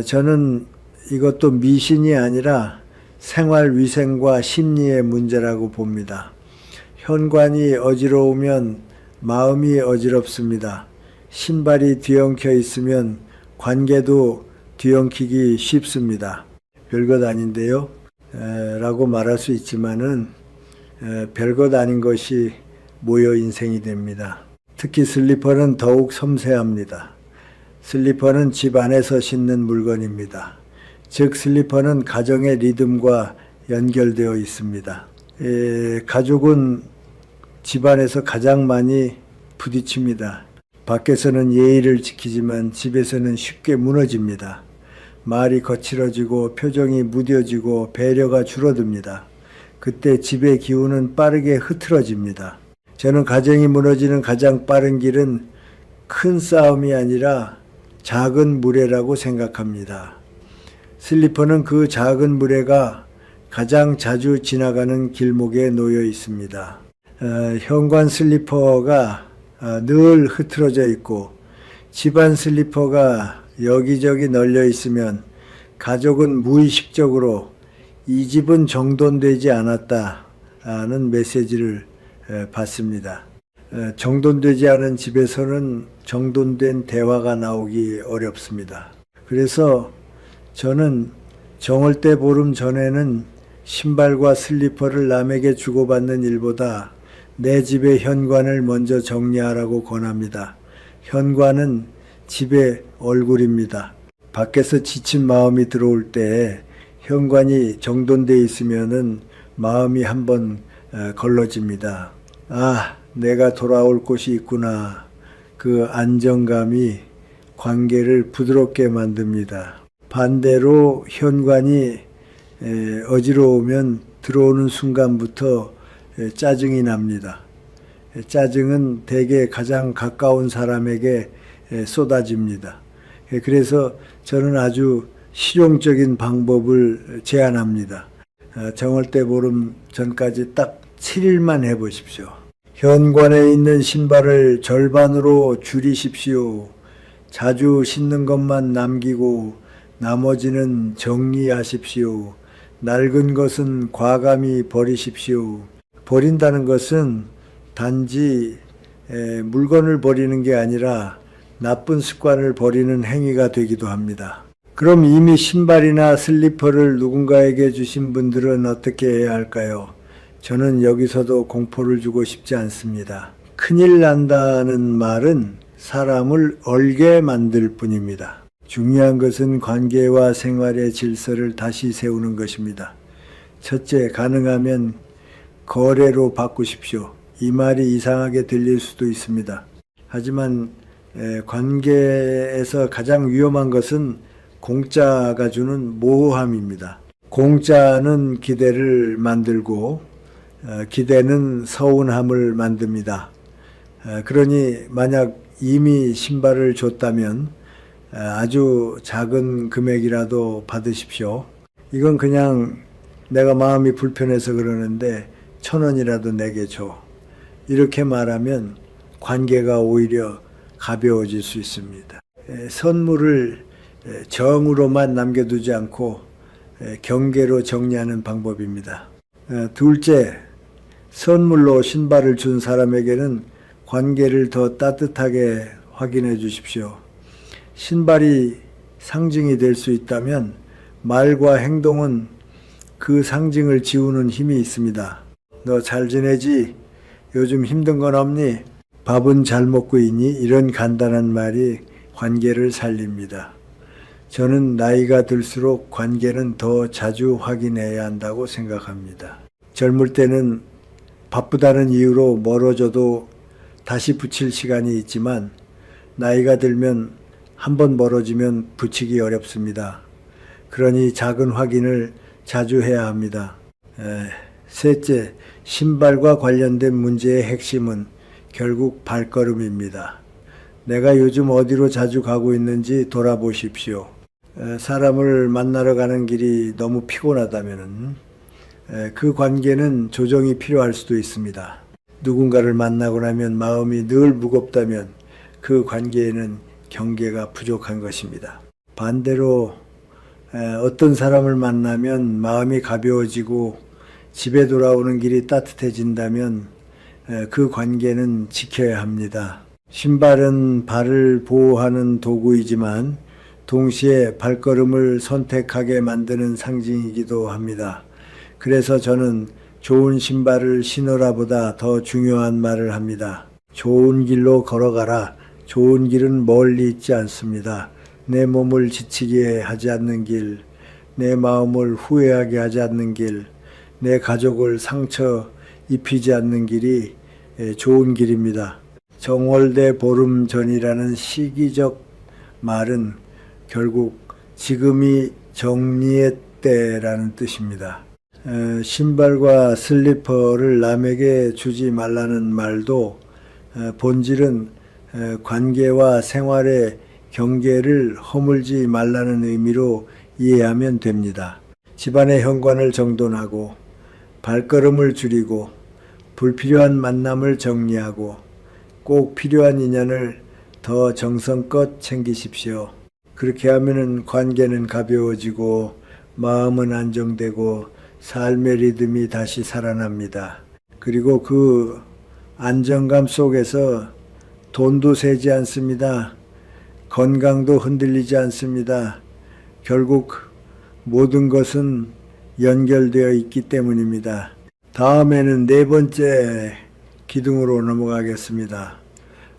저는 이것도 미신이 아니라 생활위생과 심리의 문제라고 봅니다. 현관이 어지러우면 마음이 어지럽습니다. 신발이 뒤엉켜 있으면 관계도 뒤엉키기 쉽습니다. 별것 아닌데요? 라고 말할 수 있지만은 별것 아닌 것이 모여 인생이 됩니다. 특히 슬리퍼는 더욱 섬세합니다. 슬리퍼는 집 안에서 신는 물건입니다. 즉 슬리퍼는 가정의 리듬과 연결되어 있습니다. 가족은 집안에서 가장 많이 부딪힙니다. 밖에서는 예의를 지키지만 집에서는 쉽게 무너집니다. 말이 거칠어지고 표정이 무뎌지고 배려가 줄어듭니다. 그때 집의 기운은 빠르게 흐트러집니다. 저는 가정이 무너지는 가장 빠른 길은 큰 싸움이 아니라 작은 무례라고 생각합니다. 슬리퍼는 그 작은 무례가 가장 자주 지나가는 길목에 놓여 있습니다. 현관 슬리퍼가 늘 흐트러져 있고 집안 슬리퍼가 여기저기 널려 있으면 가족은 무의식적으로 이 집은 정돈되지 않았다는 메시지를 받습니다. 정돈되지 않은 집에서는 정돈된 대화가 나오기 어렵습니다. 그래서 저는 정월 때 보름 전에는 신발과 슬리퍼를 남에게 주고받는 일보다 내 집의 현관을 먼저 정리하라고 권합니다. 현관은 집의 얼굴입니다. 밖에서 지친 마음이 들어올 때 현관이 정돈되어 있으면은 마음이 한번 걸러집니다. 아, 내가 돌아올 곳이 있구나. 그 안정감이 관계를 부드럽게 만듭니다. 반대로 현관이 어지러우면 들어오는 순간부터 짜증이 납니다. 짜증은 대개 가장 가까운 사람에게 쏟아집니다. 그래서 저는 아주 실용적인 방법을 제안합니다. 정월 때 보름 전까지 딱 7일만 해보십시오. 현관에 있는 신발을 절반으로 줄이십시오. 자주 신는 것만 남기고 나머지는 정리하십시오. 낡은 것은 과감히 버리십시오. 버린다는 것은 단지 물건을 버리는 게 아니라 나쁜 습관을 버리는 행위가 되기도 합니다. 그럼 이미 신발이나 슬리퍼를 누군가에게 주신 분들은 어떻게 해야 할까요? 저는 여기서도 공포를 주고 싶지 않습니다. 큰일 난다는 말은 사람을 얼게 만들 뿐입니다. 중요한 것은 관계와 생활의 질서를 다시 세우는 것입니다. 첫째, 가능하면 거래로 바꾸십시오. 이 말이 이상하게 들릴 수도 있습니다. 하지만 관계에서 가장 위험한 것은 공짜가 주는 모호함입니다. 공짜는 기대를 만들고 기대는 서운함을 만듭니다. 그러니 만약 이미 신발을 줬다면 아주 작은 금액이라도 받으십시오. 이건 그냥 내가 마음이 불편해서 그러는데 1,000원이라도 내게 줘. 이렇게 말하면 관계가 오히려 가벼워질 수 있습니다. 선물을 정으로만 남겨두지 않고 경계로 정리하는 방법입니다. 둘째, 선물로 신발을 준 사람에게는 관계를 더 따뜻하게 확인해 주십시오. 신발이 상징이 될 수 있다면 말과 행동은 그 상징을 지우는 힘이 있습니다. 너 잘 지내지? 요즘 힘든 건 없니? 밥은 잘 먹고 있니? 이런 간단한 말이 관계를 살립니다. 저는 나이가 들수록 관계는 더 자주 확인해야 한다고 생각합니다. 젊을 때는 바쁘다는 이유로 멀어져도 다시 붙일 시간이 있지만 나이가 들면 한번 멀어지면 붙이기 어렵습니다. 그러니 작은 확인을 자주 해야 합니다. 셋째, 신발과 관련된 문제의 핵심은 결국 발걸음입니다. 내가 요즘 어디로 자주 가고 있는지 돌아보십시오. 사람을 만나러 가는 길이 너무 피곤하다면 그 관계는 조정이 필요할 수도 있습니다. 누군가를 만나고 나면 마음이 늘 무겁다면 그 관계에는 경계가 부족한 것입니다. 반대로 어떤 사람을 만나면 마음이 가벼워지고 집에 돌아오는 길이 따뜻해진다면 그 관계는 지켜야 합니다. 신발은 발을 보호하는 도구이지만 동시에 발걸음을 선택하게 만드는 상징이기도 합니다. 그래서 저는 좋은 신발을 신으라 보다 더 중요한 말을 합니다. 좋은 길로 걸어가라. 좋은 길은 멀리 있지 않습니다. 내 몸을 지치게 하지 않는 길, 내 마음을 후회하게 하지 않는 길, 내 가족을 상처 입히지 않는 길이 좋은 길입니다. 정월대 보름 전이라는 시기적 말은 결국 지금이 정리의 때라는 뜻입니다. 신발과 슬리퍼를 남에게 주지 말라는 말도 본질은 관계와 생활의 경계를 허물지 말라는 의미로 이해하면 됩니다. 집안의 현관을 정돈하고 발걸음을 줄이고 불필요한 만남을 정리하고 꼭 필요한 인연을 더 정성껏 챙기십시오. 그렇게 하면은 관계는 가벼워지고 마음은 안정되고 삶의 리듬이 다시 살아납니다. 그리고 그 안정감 속에서 돈도 새지 않습니다. 건강도 흔들리지 않습니다. 결국 모든 것은 연결되어 있기 때문입니다. 다음에는 네 번째 기둥으로 넘어가겠습니다.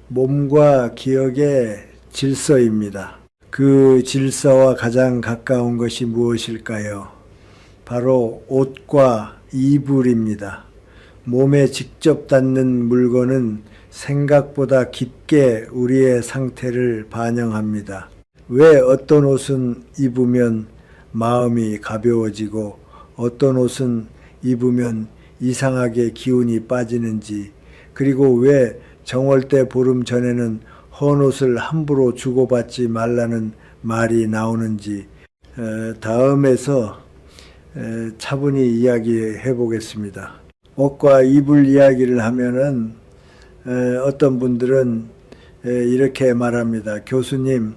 몸과 기억의 질서입니다. 그 질서와 가장 가까운 것이 무엇일까요? 바로 옷과 이불입니다. 몸에 직접 닿는 물건은 생각보다 깊게 우리의 상태를 반영합니다. 왜 어떤 옷은 입으면 마음이 가벼워지고 어떤 옷은 입으면 이상하게 기운이 빠지는지, 그리고 왜 정월대 보름 전에는 헌 옷을 함부로 주고받지 말라는 말이 나오는지 다음에서 차분히 이야기해 보겠습니다. 옷과 이불 이야기를 하면은 어떤 분들은 이렇게 말합니다. 교수님,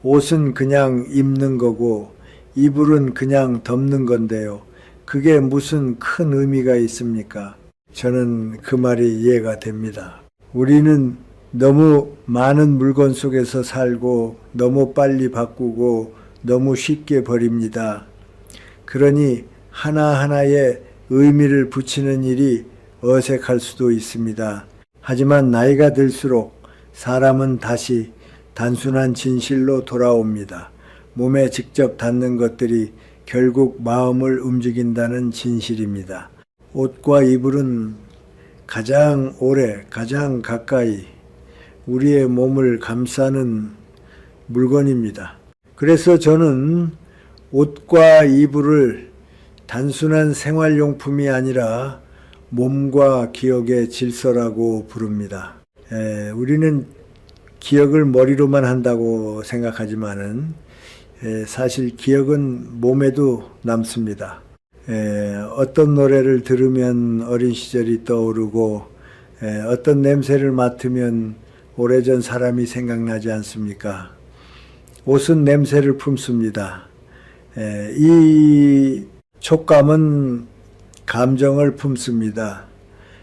옷은 그냥 입는 거고 이불은 그냥 덮는 건데요. 그게 무슨 큰 의미가 있습니까? 저는 그 말이 이해가 됩니다. 우리는 너무 많은 물건 속에서 살고 너무 빨리 바꾸고 너무 쉽게 버립니다. 그러니 하나하나에 의미를 붙이는 일이 어색할 수도 있습니다. 하지만 나이가 들수록 사람은 다시 단순한 진실로 돌아옵니다. 몸에 직접 닿는 것들이 결국 마음을 움직인다는 진실입니다. 옷과 이불은 가장 오래, 가장 가까이 우리의 몸을 감싸는 물건입니다. 그래서 저는 옷과 이불을 단순한 생활용품이 아니라 몸과 기억의 질서라고 부릅니다. 우리는 기억을 머리로만 한다고 생각하지만은 사실 기억은 몸에도 남습니다. 어떤 노래를 들으면 어린 시절이 떠오르고 어떤 냄새를 맡으면 오래전 사람이 생각나지 않습니까? 옷은 냄새를 품습니다. 이 촉감은 감정을 품습니다.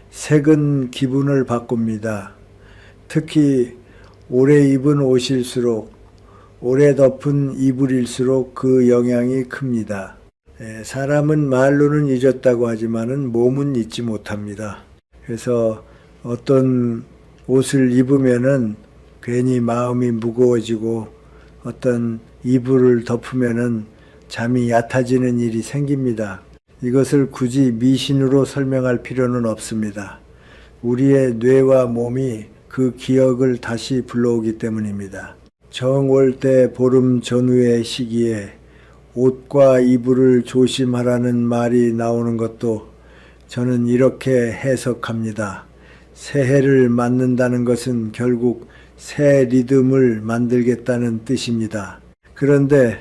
색은 기분을 바꿉니다. 특히 오래 입은 옷일수록, 오래 덮은 이불일수록 그 영향이 큽니다. 사람은 말로는 잊었다고 하지만은 몸은 잊지 못합니다. 그래서 어떤 옷을 입으면은 괜히 마음이 무거워지고 어떤 이불을 덮으면은 잠이 얕아지는 일이 생깁니다. 이것을 굳이 미신으로 설명할 필요는 없습니다. 우리의 뇌와 몸이 그 기억을 다시 불러오기 때문입니다. 정월대 보름 전후의 시기에 옷과 이불을 조심하라는 말이 나오는 것도 저는 이렇게 해석합니다. 새해를 맞는다는 것은 결국 새 리듬을 만들겠다는 뜻입니다. 그런데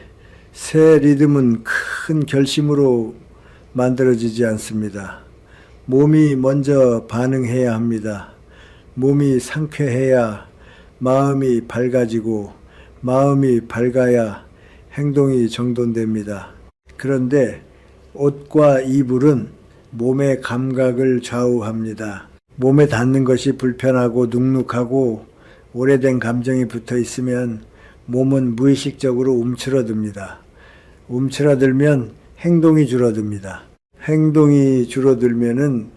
새 리듬은 큰 결심으로 만들어지지 않습니다. 몸이 먼저 반응해야 합니다. 몸이 상쾌해야 마음이 밝아지고 마음이 밝아야 행동이 정돈됩니다. 그런데 옷과 이불은 몸의 감각을 좌우합니다. 몸에 닿는 것이 불편하고 눅눅하고 오래된 감정이 붙어 있으면 몸은 무의식적으로 움츠러듭니다. 움츠러들면 행동이 줄어듭니다. 행동이 줄어들면은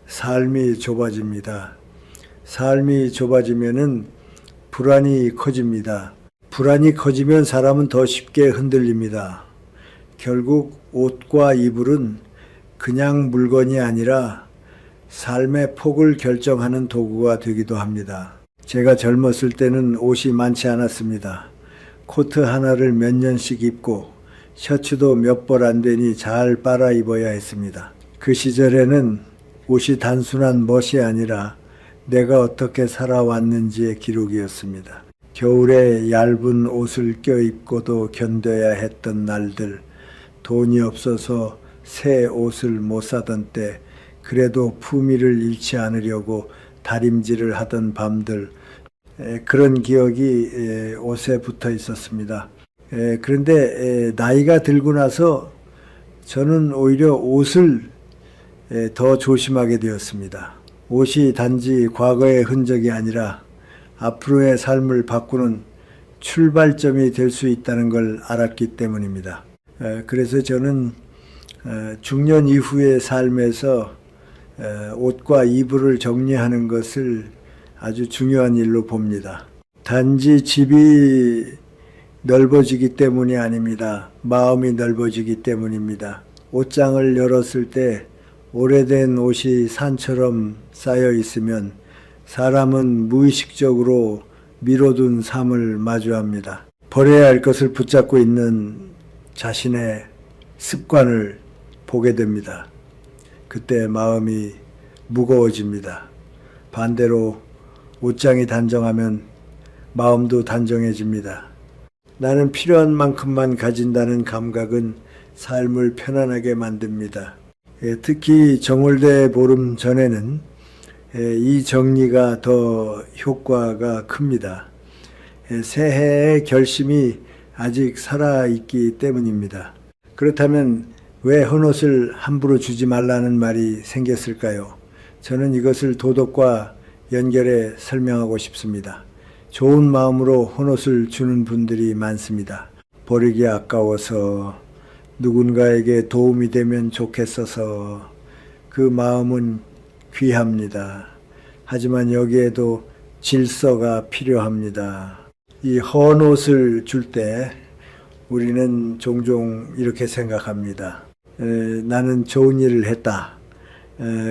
삶이 좁아집니다. 삶이 좁아지면은 불안이 커집니다. 불안이 커지면 사람은 더 쉽게 흔들립니다. 결국 옷과 이불은 그냥 물건이 아니라 삶의 폭을 결정하는 도구가 되기도 합니다. 제가 젊었을 때는 옷이 많지 않았습니다. 코트 하나를 몇 년씩 입고 셔츠도 몇 벌 안 되니 잘 빨아 입어야 했습니다. 그 시절에는 옷이 단순한 멋이 아니라 내가 어떻게 살아왔는지의 기록이었습니다. 겨울에 얇은 옷을 껴입고도 견뎌야 했던 날들, 돈이 없어서 새 옷을 못 사던 때 그래도 품위를 잃지 않으려고 다림질을 하던 밤들, 그런 기억이 옷에 붙어 있었습니다. 그런데 나이가 들고 나서 저는 오히려 옷을 더 조심하게 되었습니다. 옷이 단지 과거의 흔적이 아니라 앞으로의 삶을 바꾸는 출발점이 될 수 있다는 걸 알았기 때문입니다. 그래서 저는 중년 이후의 삶에서 옷과 이불을 정리하는 것을 아주 중요한 일로 봅니다. 단지 집이 넓어지기 때문이 아닙니다. 마음이 넓어지기 때문입니다. 옷장을 열었을 때 오래된 옷이 산처럼 쌓여 있으면 사람은 무의식적으로 미뤄둔 삶을 마주합니다. 버려야 할 것을 붙잡고 있는 자신의 습관을 보게 됩니다. 그때 마음이 무거워집니다. 반대로 옷장이 단정하면 마음도 단정해집니다. 나는 필요한 만큼만 가진다는 감각은 삶을 편안하게 만듭니다. 특히 정월대 보름 전에는 이 정리가 더 효과가 큽니다. 새해의 결심이 아직 살아있기 때문입니다. 그렇다면 왜 헌옷을 함부로 주지 말라는 말이 생겼을까요? 저는 이것을 도덕과 연결해 설명하고 싶습니다. 좋은 마음으로 헌옷을 주는 분들이 많습니다. 버리기 아까워서, 누군가에게 도움이 되면 좋겠어서, 그 마음은 귀합니다. 하지만 여기에도 질서가 필요합니다. 이 헌옷을 줄 때 우리는 종종 이렇게 생각합니다. 나는 좋은 일을 했다.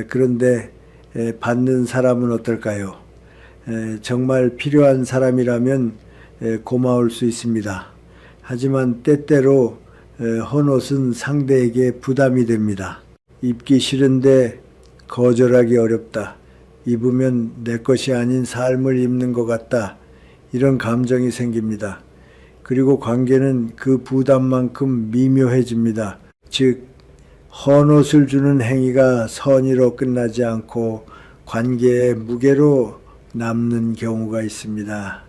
그런데 받는 사람은 어떨까요? 정말 필요한 사람이라면 고마울 수 있습니다. 하지만 때때로 헌옷은 상대에게 부담이 됩니다. 입기 싫은데 거절하기 어렵다. 입으면 내 것이 아닌 삶을 입는 것 같다. 이런 감정이 생깁니다. 그리고 관계는 그 부담만큼 미묘해집니다. 즉, 헌옷을 주는 행위가 선의로 끝나지 않고 관계의 무게로 남는 경우가 있습니다.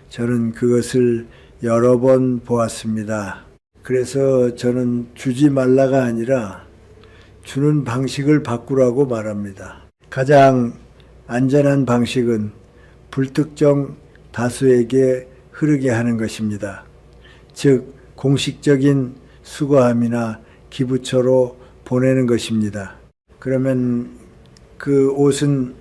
저는 그것을 여러 번 보았습니다. 그래서 저는 주지 말라가 아니라 주는 방식을 바꾸라고 말합니다. 가장 안전한 방식은 불특정 다수에게 흐르게 하는 것입니다. 즉, 공식적인 수거함이나 기부처로 보내는 것입니다. 그러면 그 옷은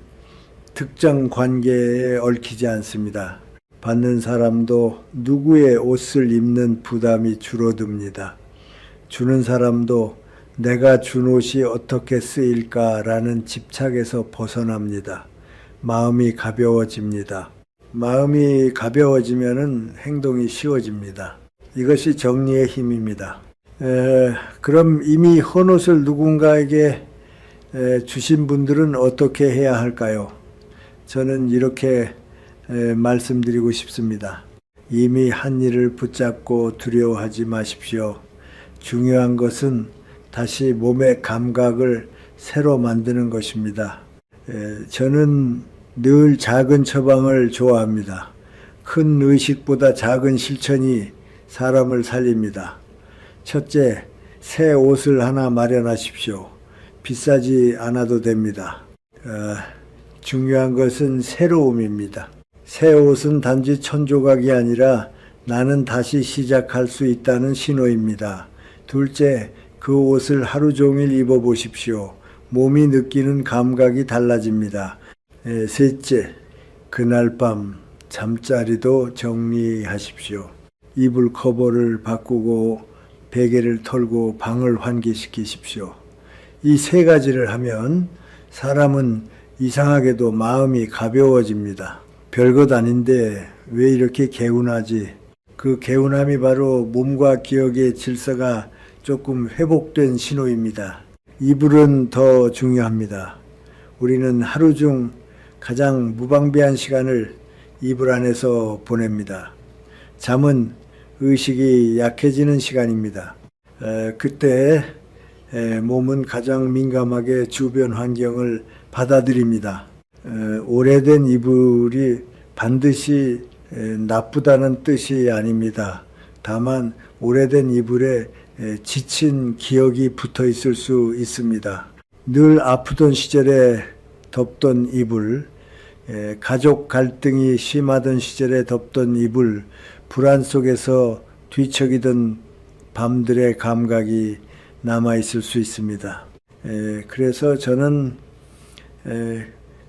특정 관계에 얽히지 않습니다. 받는 사람도 누구의 옷을 입는 부담이 줄어듭니다. 주는 사람도 내가 준 옷이 어떻게 쓰일까라는 집착에서 벗어납니다. 마음이 가벼워집니다. 마음이 가벼워지면은 행동이 쉬워집니다. 이것이 정리의 힘입니다. 그럼 이미 헌옷을 누군가에게 주신 분들은 어떻게 해야 할까요? 저는 이렇게 말씀드리고 싶습니다. 이미 한 일을 붙잡고 두려워하지 마십시오. 중요한 것은 다시 몸의 감각을 새로 만드는 것입니다. 저는 늘 작은 처방을 좋아합니다. 큰 의식보다 작은 실천이 사람을 살립니다. 첫째, 새 옷을 하나 마련하십시오. 비싸지 않아도 됩니다. 중요한 것은 새로움입니다. 새 옷은 단지 천조각이 아니라 나는 다시 시작할 수 있다는 신호입니다. 둘째, 그 옷을 하루 종일 입어보십시오. 몸이 느끼는 감각이 달라집니다. 셋째, 그날 밤 잠자리도 정리하십시오. 이불 커버를 바꾸고 베개를 털고 방을 환기시키십시오. 이 세 가지를 하면 사람은 이상하게도 마음이 가벼워집니다. 별것 아닌데 왜 이렇게 개운하지? 그 개운함이 바로 몸과 기억의 질서가 조금 회복된 신호입니다. 이불은 더 중요합니다. 우리는 하루 중 가장 무방비한 시간을 이불 안에서 보냅니다. 잠은 의식이 약해지는 시간입니다. 그때 몸은 가장 민감하게 주변 환경을 받아들입니다. 오래된 이불이 반드시 나쁘다는 뜻이 아닙니다. 다만 오래된 이불에 지친 기억이 붙어 있을 수 있습니다. 늘 아프던 시절에 덮던 이불, 가족 갈등이 심하던 시절에 덮던 이불, 불안 속에서 뒤척이던 밤들의 감각이 남아있을 수 있습니다. 그래서 저는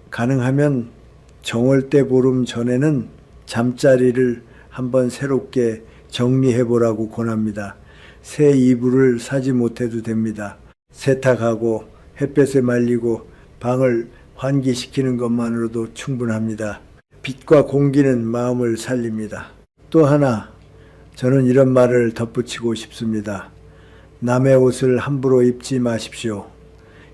가능하면 정월대 보름 전에는 잠자리를 한번 새롭게 정리해 보라고 권합니다. 새 이불을 사지 못해도 됩니다. 세탁하고 햇볕에 말리고 방을 환기시키는 것만으로도 충분합니다. 빛과 공기는 마음을 살립니다. 또 하나, 저는 이런 말을 덧붙이고 싶습니다. 남의 옷을 함부로 입지 마십시오.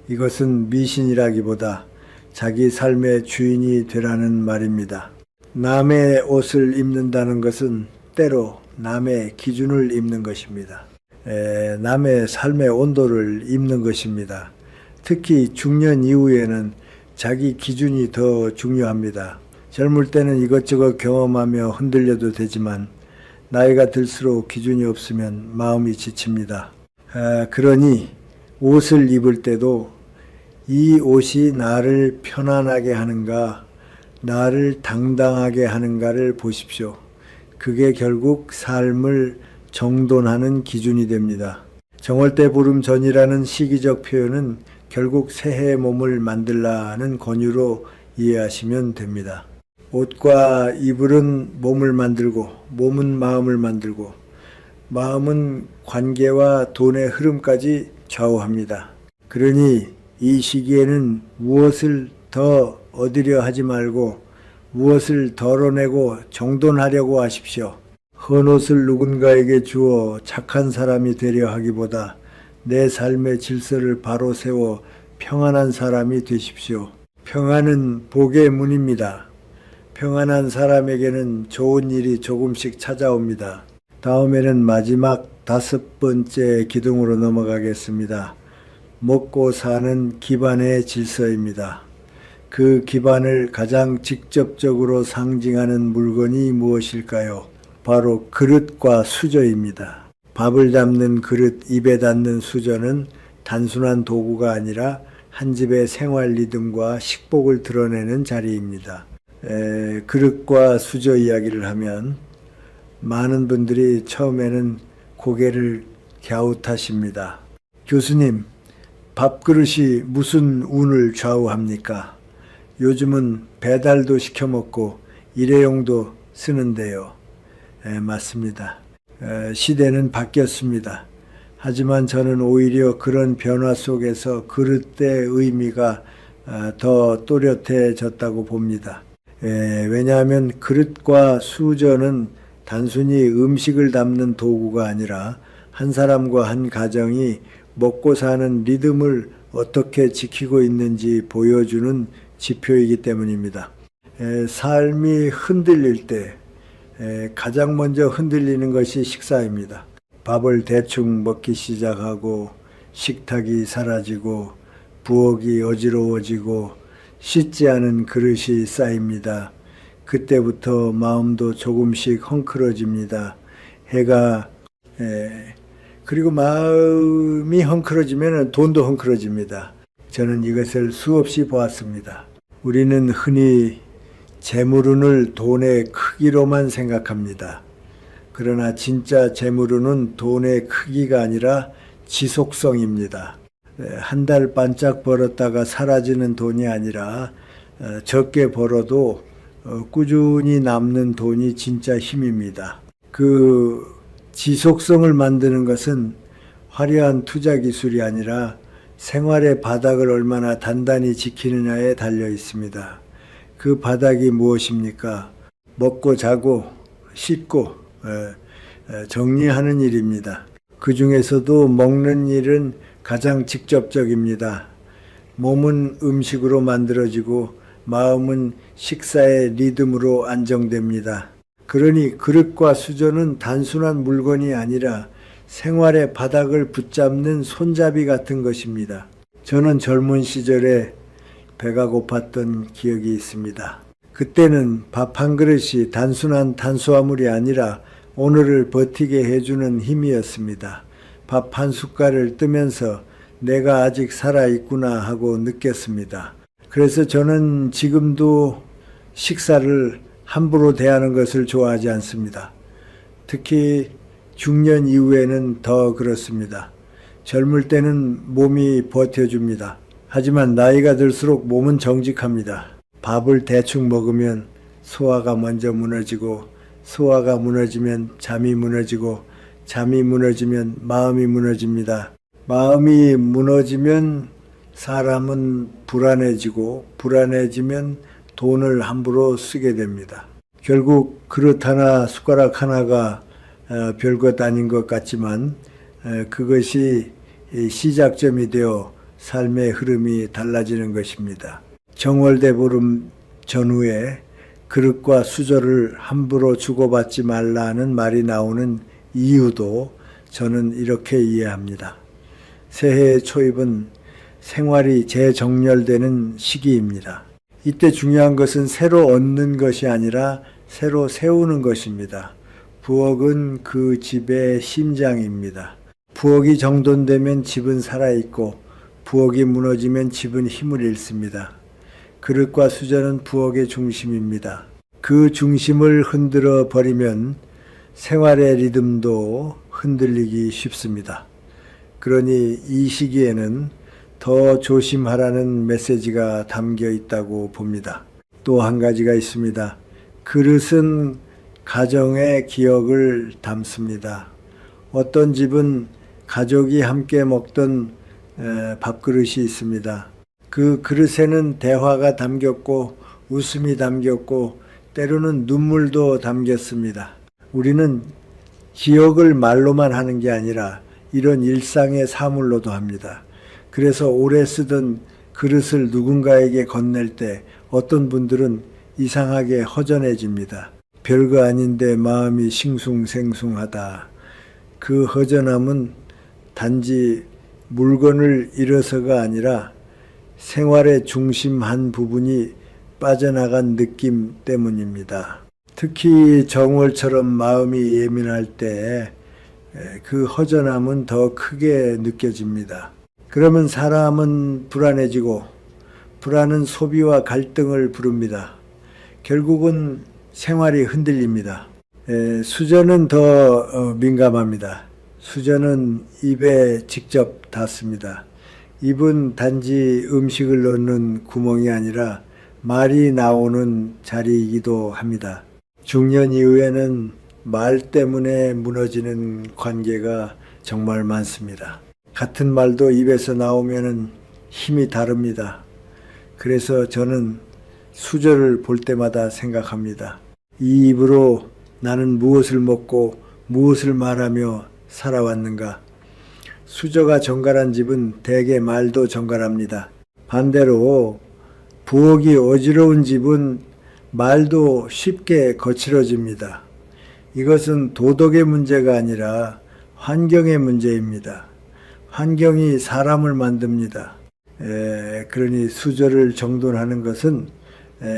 이것은 미신이라기보다 자기 삶의 주인이 되라는 말입니다. 남의 옷을 입는다는 것은 때로 남의 기준을 입는 것입니다. 남의 삶의 온도를 입는 것입니다. 특히 중년 이후에는 자기 기준이 더 중요합니다. 젊을 때는 이것저것 경험하며 흔들려도 되지만 나이가 들수록 기준이 없으면 마음이 지칩니다. 그러니 옷을 입을 때도 이 옷이 나를 편안하게 하는가, 나를 당당하게 하는가를 보십시오. 그게 결국 삶을 정돈하는 기준이 됩니다. 정월대 보름 전이라는 시기적 표현은 결국 새해 몸을 만들라는 권유로 이해하시면 됩니다. 옷과 이불은 몸을 만들고, 몸은 마음을 만들고, 마음은 관계와 돈의 흐름까지 좌우합니다. 그러니 이 시기에는 무엇을 더 얻으려 하지 말고 무엇을 덜어내고 정돈하려고 하십시오. 헌옷을 누군가에게 주어 착한 사람이 되려 하기보다 내 삶의 질서를 바로 세워 평안한 사람이 되십시오. 평안은 복의 문입니다. 평안한 사람에게는 좋은 일이 조금씩 찾아옵니다. 다음에는 마지막 5번째 기둥으로 넘어가겠습니다. 먹고 사는 기반의 질서입니다. 그 기반을 가장 직접적으로 상징하는 물건이 무엇일까요? 바로 그릇과 수저입니다. 밥을 담는 그릇, 입에 닿는 수저는 단순한 도구가 아니라 한 집의 생활 리듬과 식복을 드러내는 자리입니다. 그릇과 수저 이야기를 하면 많은 분들이 처음에는 고개를 갸웃하십니다. 교수님, 밥그릇이 무슨 운을 좌우합니까? 요즘은 배달도 시켜 먹고 일회용도 쓰는데요. 맞습니다. 시대는 바뀌었습니다. 하지만 저는 오히려 그런 변화 속에서 그릇의 의미가 더 또렷해졌다고 봅니다. 왜냐하면 그릇과 수저는 단순히 음식을 담는 도구가 아니라 한 사람과 한 가정이 먹고 사는 리듬을 어떻게 지키고 있는지 보여주는 지표이기 때문입니다. 삶이 흔들릴 때 가장 먼저 흔들리는 것이 식사입니다. 밥을 대충 먹기 시작하고 식탁이 사라지고 부엌이 어지러워지고 씻지 않은 그릇이 쌓입니다. 그때부터 마음도 조금씩 헝클어집니다. 그리고 마음이 헝클어지면 돈도 헝클어집니다. 저는 이것을 수없이 보았습니다. 우리는 흔히 재물운을 돈의 크기로만 생각합니다. 그러나 진짜 재물운은 돈의 크기가 아니라 지속성입니다. 한 달 반짝 벌었다가 사라지는 돈이 아니라 적게 벌어도 꾸준히 남는 돈이 진짜 힘입니다. 그 지속성을 만드는 것은 화려한 투자 기술이 아니라 생활의 바닥을 얼마나 단단히 지키느냐에 달려 있습니다. 그 바닥이 무엇입니까? 먹고 자고 씻고 정리하는 일입니다. 그 중에서도 먹는 일은 가장 직접적입니다. 몸은 음식으로 만들어지고 마음은 식사의 리듬으로 안정됩니다. 그러니 그릇과 수저는 단순한 물건이 아니라 생활의 바닥을 붙잡는 손잡이 같은 것입니다. 저는 젊은 시절에 배가 고팠던 기억이 있습니다. 그때는 밥 한 그릇이 단순한 탄수화물이 아니라 오늘을 버티게 해주는 힘이었습니다. 밥 한 숟갈을 뜨면서 내가 아직 살아있구나 하고 느꼈습니다. 그래서 저는 지금도 식사를 함부로 대하는 것을 좋아하지 않습니다. 특히 중년 이후에는 더 그렇습니다. 젊을 때는 몸이 버텨줍니다. 하지만 나이가 들수록 몸은 정직합니다. 밥을 대충 먹으면 소화가 먼저 무너지고, 소화가 무너지면 잠이 무너지고, 잠이 무너지면 마음이 무너집니다. 마음이 무너지면 사람은 불안해지고, 불안해지면 돈을 함부로 쓰게 됩니다. 결국 그릇 하나 숟가락 하나가 별것 아닌 것 같지만 그것이 시작점이 되어 삶의 흐름이 달라지는 것입니다. 정월대 보름 전후에 그릇과 수저를 함부로 주고받지 말라는 말이 나오는 이유도 저는 이렇게 이해합니다. 새해 초입은 생활이 재정렬되는 시기입니다. 이때 중요한 것은 새로 얻는 것이 아니라 새로 세우는 것입니다. 부엌은 그 집의 심장입니다. 부엌이 정돈되면 집은 살아있고, 부엌이 무너지면 집은 힘을 잃습니다. 그릇과 수저는 부엌의 중심입니다. 그 중심을 흔들어 버리면 생활의 리듬도 흔들리기 쉽습니다. 그러니 이 시기에는 더 조심하라는 메시지가 담겨 있다고 봅니다. 또 한 가지가 있습니다. 그릇은 가정의 기억을 담습니다. 어떤 집은 가족이 함께 먹던 밥그릇이 있습니다. 그 그릇에는 대화가 담겼고 웃음이 담겼고 때로는 눈물도 담겼습니다. 우리는 기억을 말로만 하는 게 아니라 이런 일상의 사물로도 합니다. 그래서 오래 쓰던 그릇을 누군가에게 건넬 때 어떤 분들은 이상하게 허전해집니다. 별거 아닌데 마음이 싱숭생숭하다. 그 허전함은 단지 물건을 잃어서가 아니라 생활의 중심 한 부분이 빠져나간 느낌 때문입니다. 특히 정월처럼 마음이 예민할 때 그 허전함은 더 크게 느껴집니다. 그러면 사람은 불안해지고, 불안은 소비와 갈등을 부릅니다. 결국은 생활이 흔들립니다. 수저는 더 민감합니다. 수저는 입에 직접 닿습니다. 입은 단지 음식을 넣는 구멍이 아니라 말이 나오는 자리이기도 합니다. 중년 이후에는 말 때문에 무너지는 관계가 정말 많습니다. 같은 말도 입에서 나오면은 힘이 다릅니다. 그래서 저는 수저를 볼 때마다 생각합니다. 이 입으로 나는 무엇을 먹고 무엇을 말하며 살아왔는가? 수저가 정갈한 집은 대개 말도 정갈합니다. 반대로 부엌이 어지러운 집은 말도 쉽게 거칠어집니다. 이것은 도덕의 문제가 아니라 환경의 문제입니다. 환경이 사람을 만듭니다. 그러니 수저를 정돈하는 것은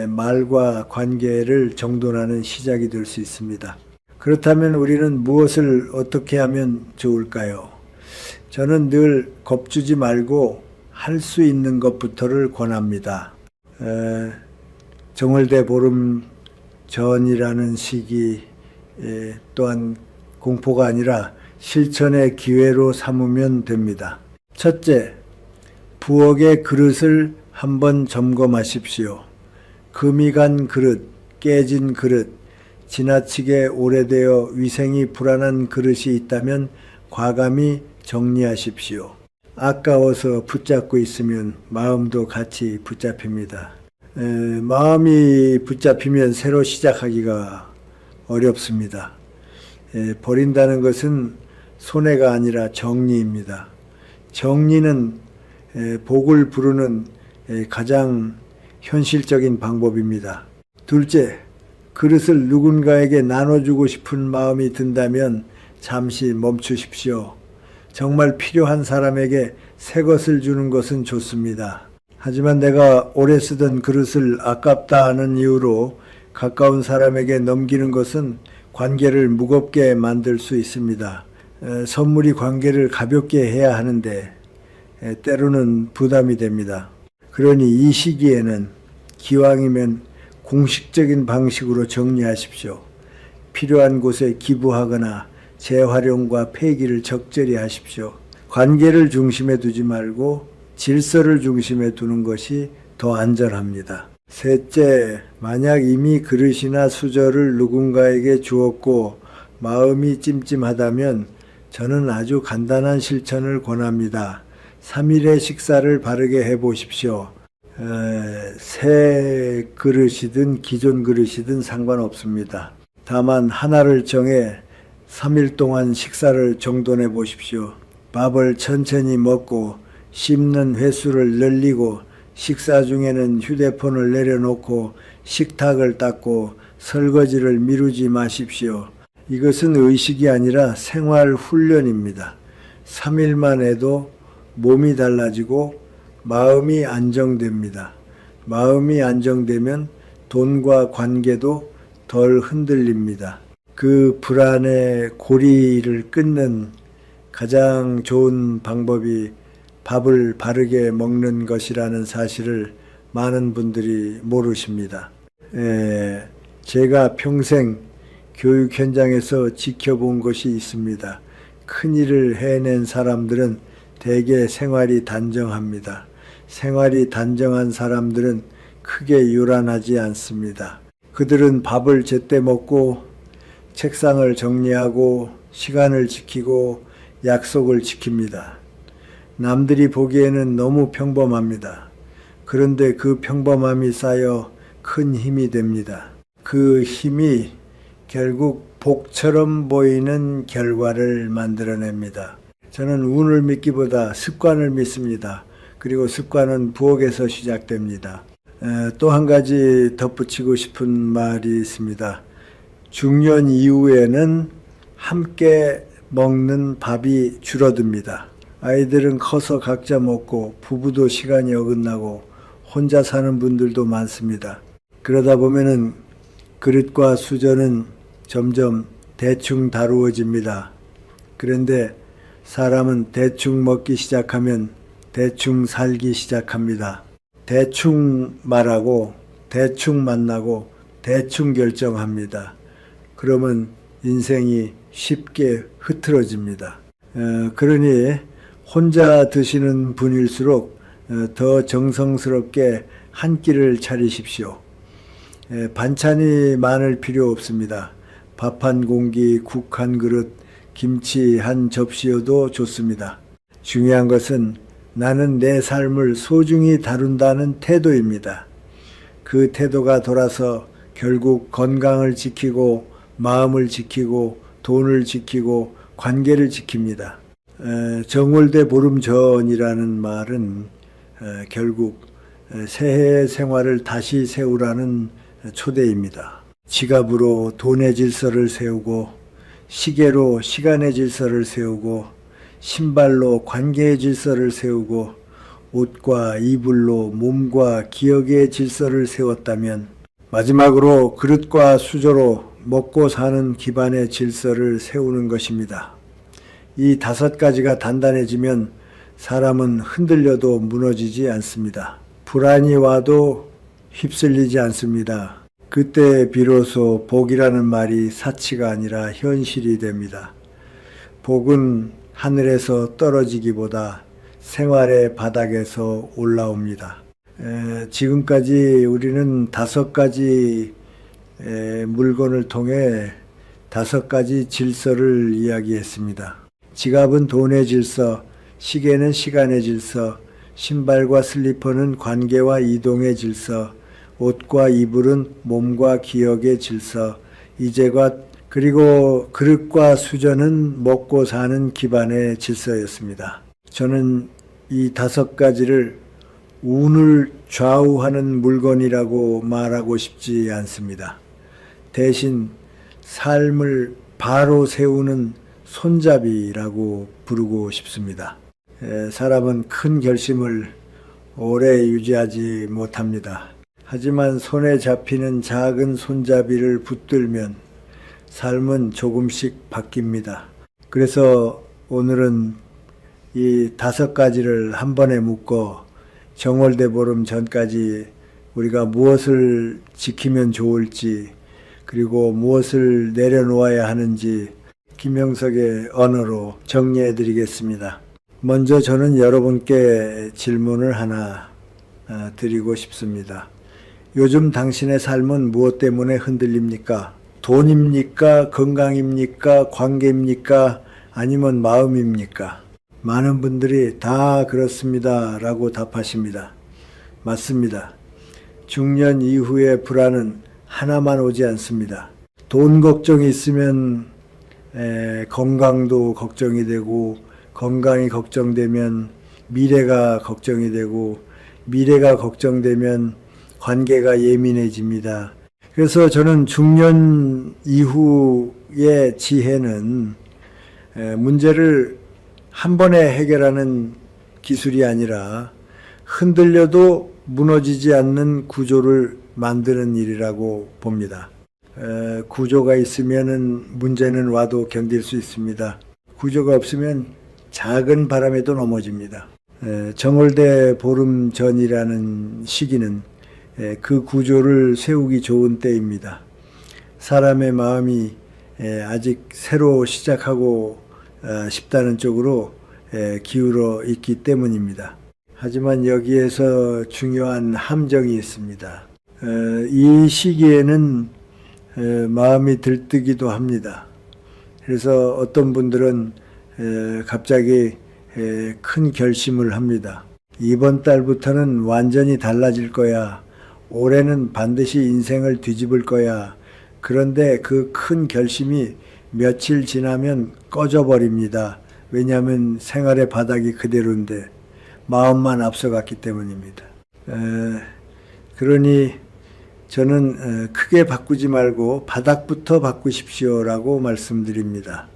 말과 관계를 정돈하는 시작이 될 수 있습니다. 그렇다면 우리는 무엇을 어떻게 하면 좋을까요? 저는 늘 겁주지 말고 할 수 있는 것부터를 권합니다. 정월대 보름 전이라는 시기 또한 공포가 아니라 실천의 기회로 삼으면 됩니다. 첫째, 부엌의 그릇을 한번 점검하십시오. 금이 간 그릇, 깨진 그릇, 지나치게 오래되어 위생이 불안한 그릇이 있다면 과감히 정리하십시오. 아까워서 붙잡고 있으면 마음도 같이 붙잡힙니다. 마음이 붙잡히면 새로 시작하기가 어렵습니다. 버린다는 것은 손해가 아니라 정리입니다. 정리는 복을 부르는 가장 현실적인 방법입니다. 둘째, 그릇을 누군가에게 나눠주고 싶은 마음이 든다면 잠시 멈추십시오. 정말 필요한 사람에게 새 것을 주는 것은 좋습니다. 하지만 내가 오래 쓰던 그릇을 아깝다 하는 이유로 가까운 사람에게 넘기는 것은 관계를 무겁게 만들 수 있습니다. 선물이 관계를 가볍게 해야 하는데 때로는 부담이 됩니다. 그러니 이 시기에는 기왕이면 공식적인 방식으로 정리하십시오. 필요한 곳에 기부하거나 재활용과 폐기를 적절히 하십시오. 관계를 중심에 두지 말고 질서를 중심에 두는 것이 더 안전합니다. 셋째, 만약 이미 그릇이나 수저를 누군가에게 주었고 마음이 찜찜하다면 저는 아주 간단한 실천을 권합니다. 3일의 식사를 바르게 해보십시오. 새 그릇이든 기존 그릇이든 상관없습니다. 다만 하나를 정해 3일 동안 식사를 정돈해 보십시오. 밥을 천천히 먹고 씹는 횟수를 늘리고 식사 중에는 휴대폰을 내려놓고 식탁을 닦고 설거지를 미루지 마십시오. 이것은 의식이 아니라 생활 훈련입니다. 3일만 해도 몸이 달라지고 마음이 안정됩니다. 마음이 안정되면 돈과 관계도 덜 흔들립니다. 그 불안의 고리를 끊는 가장 좋은 방법이 밥을 바르게 먹는 것이라는 사실을 많은 분들이 모르십니다. 제가 평생 교육 현장에서 지켜본 것이 있습니다. 큰일을 해낸 사람들은 대개 생활이 단정합니다. 생활이 단정한 사람들은 크게 요란하지 않습니다. 그들은 밥을 제때 먹고 책상을 정리하고 시간을 지키고 약속을 지킵니다. 남들이 보기에는 너무 평범합니다. 그런데 그 평범함이 쌓여 큰 힘이 됩니다. 그 힘이 결국 복처럼 보이는 결과를 만들어냅니다. 저는 운을 믿기보다 습관을 믿습니다. 그리고 습관은 부엌에서 시작됩니다. 또 한 가지 덧붙이고 싶은 말이 있습니다. 중년 이후에는 함께 먹는 밥이 줄어듭니다. 아이들은 커서 각자 먹고 부부도 시간이 어긋나고 혼자 사는 분들도 많습니다. 그러다 보면은 그릇과 수저는 점점 대충 다루어집니다. 그런데 사람은 대충 먹기 시작하면 대충 살기 시작합니다. 대충 말하고 대충 만나고 대충 결정합니다. 그러면 인생이 쉽게 흐트러집니다. 그러니 혼자 드시는 분일수록 더 정성스럽게 한 끼를 차리십시오. 반찬이 많을 필요 없습니다. 밥 한 공기, 국 한 그릇, 김치 한 접시여도 좋습니다. 중요한 것은 나는 내 삶을 소중히 다룬다는 태도입니다. 그 태도가 돌아서 결국 건강을 지키고 마음을 지키고 돈을 지키고 관계를 지킵니다. 정월대 보름 전이라는 말은 결국 새해 생활을 다시 세우라는 초대입니다. 지갑으로 돈의 질서를 세우고 시계로 시간의 질서를 세우고 신발로 관계의 질서를 세우고 옷과 이불로 몸과 기억의 질서를 세웠다면 마지막으로 그릇과 수저로 먹고 사는 기반의 질서를 세우는 것입니다. 이 5가지가 단단해지면 사람은 흔들려도 무너지지 않습니다. 불안이 와도 휩쓸리지 않습니다. 그때 비로소 복이라는 말이 사치가 아니라 현실이 됩니다. 복은 하늘에서 떨어지기보다 생활의 바닥에서 올라옵니다. 지금까지 우리는 5가지 물건을 통해 5가지 질서를 이야기했습니다. 지갑은 돈의 질서, 시계는 시간의 질서, 신발과 슬리퍼는 관계와 이동의 질서, 옷과 이불은 몸과 기억의 질서, 그리고 그릇과 수저는 먹고 사는 기반의 질서였습니다. 저는 이 5가지를 운을 좌우하는 물건이라고 말하고 싶지 않습니다. 대신 삶을 바로 세우는 손잡이라고 부르고 싶습니다. 사람은 큰 결심을 오래 유지하지 못합니다. 하지만 손에 잡히는 작은 손잡이를 붙들면 삶은 조금씩 바뀝니다. 그래서 오늘은 이 5가지를 한 번에 묶어 정월대보름 전까지 우리가 무엇을 지키면 좋을지, 그리고 무엇을 내려놓아야 하는지 김영석의 언어로 정리해 드리겠습니다. 먼저 저는 여러분께 질문을 하나 드리고 싶습니다. 요즘 당신의 삶은 무엇 때문에 흔들립니까? 돈입니까? 건강입니까? 관계입니까? 아니면 마음입니까? 많은 분들이 다 그렇습니다 라고 답하십니다. 맞습니다. 중년 이후의 불안은 하나만 오지 않습니다. 돈 걱정이 있으면 건강도 걱정이 되고, 건강이 걱정되면 미래가 걱정이 되고, 미래가 걱정되면 관계가 예민해집니다. 그래서 저는 중년 이후의 지혜는 문제를 한 번에 해결하는 기술이 아니라 흔들려도 무너지지 않는 구조를 만드는 일이라고 봅니다. 구조가 있으면 문제는 와도 견딜 수 있습니다. 구조가 없으면 작은 바람에도 넘어집니다. 정월대 보름 전이라는 시기는 그 구조를 세우기 좋은 때입니다. 사람의 마음이 아직 새로 시작하고 싶다는 쪽으로 기울어 있기 때문입니다. 하지만 여기에서 중요한 함정이 있습니다. 이 시기에는 마음이 들뜨기도 합니다. 그래서 어떤 분들은 갑자기 큰 결심을 합니다. 이번 달부터는 완전히 달라질 거야. 올해는 반드시 인생을 뒤집을 거야. 그런데 그 큰 결심이 며칠 지나면 꺼져버립니다. 왜냐하면 생활의 바닥이 그대로인데 마음만 앞서갔기 때문입니다. 그러니 저는 크게 바꾸지 말고 바닥부터 바꾸십시오라고 말씀드립니다.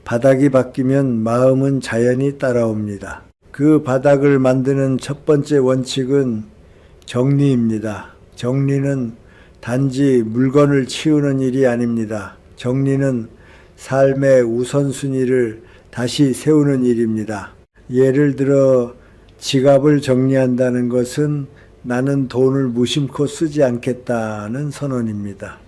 바닥이 바뀌면 마음은 자연히 따라옵니다. 그 바닥을 만드는 첫 번째 원칙은 정리입니다. 정리는 단지 물건을 치우는 일이 아닙니다. 정리는 삶의 우선순위를 다시 세우는 일입니다. 예를 들어 지갑을 정리한다는 것은 나는 돈을 무심코 쓰지 않겠다는 선언입니다.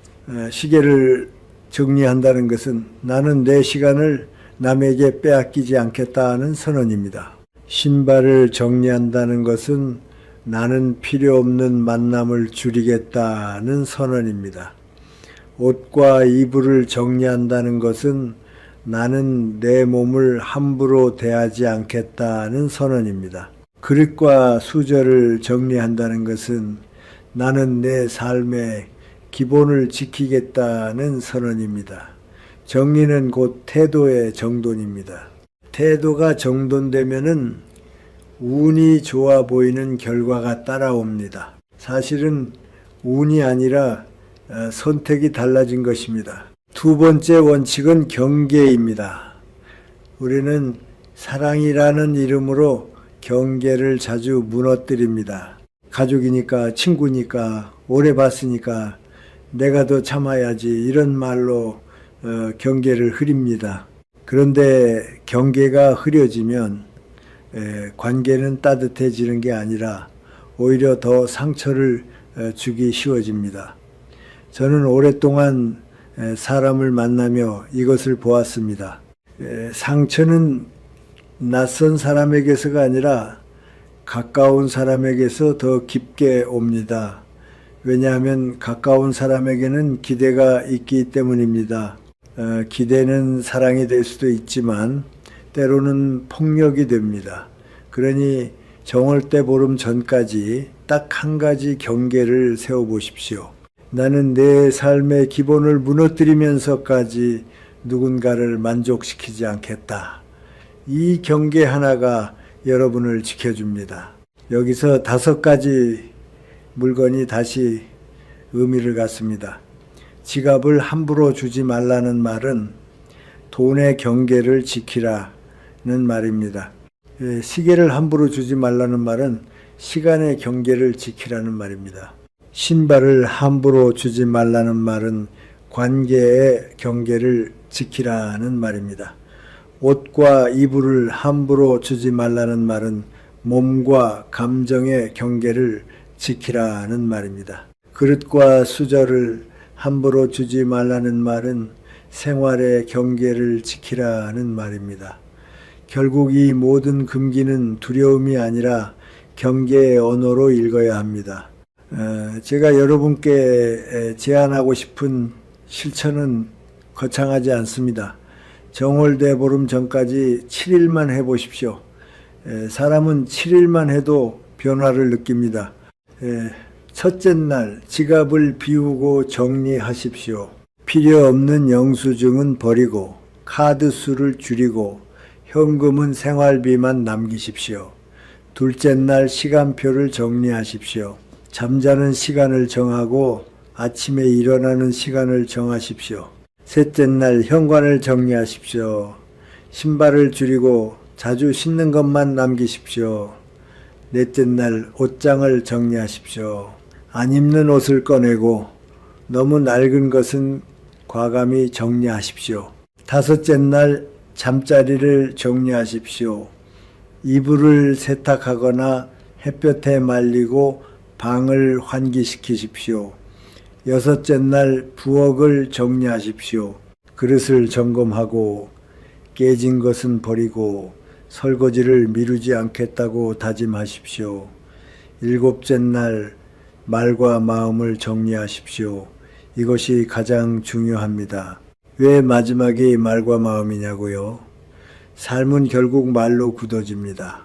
시계를 정리한다는 것은 나는 내 시간을 남에게 빼앗기지 않겠다는 선언입니다. 신발을 정리한다는 것은 나는 필요 없는 만남을 줄이겠다는 선언입니다. 옷과 이불을 정리한다는 것은 나는 내 몸을 함부로 대하지 않겠다는 선언입니다. 그릇과 수저를 정리한다는 것은 나는 내 삶의 기본을 지키겠다는 선언입니다. 정리는 곧 태도의 정돈입니다. 태도가 정돈되면은 운이 좋아 보이는 결과가 따라옵니다. 사실은 운이 아니라 선택이 달라진 것입니다. 두 번째 원칙은 경계입니다. 우리는 사랑이라는 이름으로 경계를 자주 무너뜨립니다. 가족이니까, 친구니까, 오래 봤으니까 내가 더 참아야지 이런 말로 경계를 흐립니다. 그런데 경계가 흐려지면 관계는 따뜻해지는 게 아니라 오히려 더 상처를 주기 쉬워집니다. 저는 오랫동안 사람을 만나며 이것을 보았습니다. 상처는 낯선 사람에게서가 아니라 가까운 사람에게서 더 깊게 옵니다. 왜냐하면 가까운 사람에게는 기대가 있기 때문입니다. 기대는 사랑이 될 수도 있지만 때로는 폭력이 됩니다. 그러니 정월대 보름 전까지 딱 한 가지 경계를 세워보십시오. 나는 내 삶의 기본을 무너뜨리면서까지 누군가를 만족시키지 않겠다. 이 경계 하나가 여러분을 지켜줍니다. 여기서 5가지 물건이 다시 의미를 갖습니다. 지갑을 함부로 주지 말라는 말은 돈의 경계를 지키라는 말입니다. 시계를 함부로 주지 말라는 말은 시간의 경계를 지키라는 말입니다. 신발을 함부로 주지 말라는 말은 관계의 경계를 지키라는 말입니다. 옷과 이불을 함부로 주지 말라는 말은 몸과 감정의 경계를 지키라는 말입니다. 그릇과 수저를 함부로 주지 말라는 말은 생활의 경계를 지키라는 말입니다. 결국 이 모든 금기는 두려움이 아니라 경계의 언어로 읽어야 합니다. 제가 여러분께 제안하고 싶은 실천은 거창하지 않습니다. 정월대 보름 전까지 7일만 해보십시오. 사람은 7일만 해도 변화를 느낍니다. 첫째 날 지갑을 비우고 정리하십시오. 필요 없는 영수증은 버리고 카드 수를 줄이고 현금은 생활비만 남기십시오. 둘째 날 시간표를 정리하십시오. 잠자는 시간을 정하고 아침에 일어나는 시간을 정하십시오. 셋째 날 현관을 정리하십시오. 신발을 줄이고 자주 신는 것만 남기십시오. 넷째 날 옷장을 정리하십시오. 안 입는 옷을 꺼내고 너무 낡은 것은 과감히 정리하십시오. 다섯째 날 잠자리를 정리하십시오. 이불을 세탁하거나 햇볕에 말리고 방을 환기시키십시오. 여섯째 날 부엌을 정리하십시오. 그릇을 점검하고 깨진 것은 버리고 설거지를 미루지 않겠다고 다짐하십시오. 일곱째 날 말과 마음을 정리하십시오. 이것이 가장 중요합니다. 왜 마지막이 말과 마음이냐고요? 삶은 결국 말로 굳어집니다.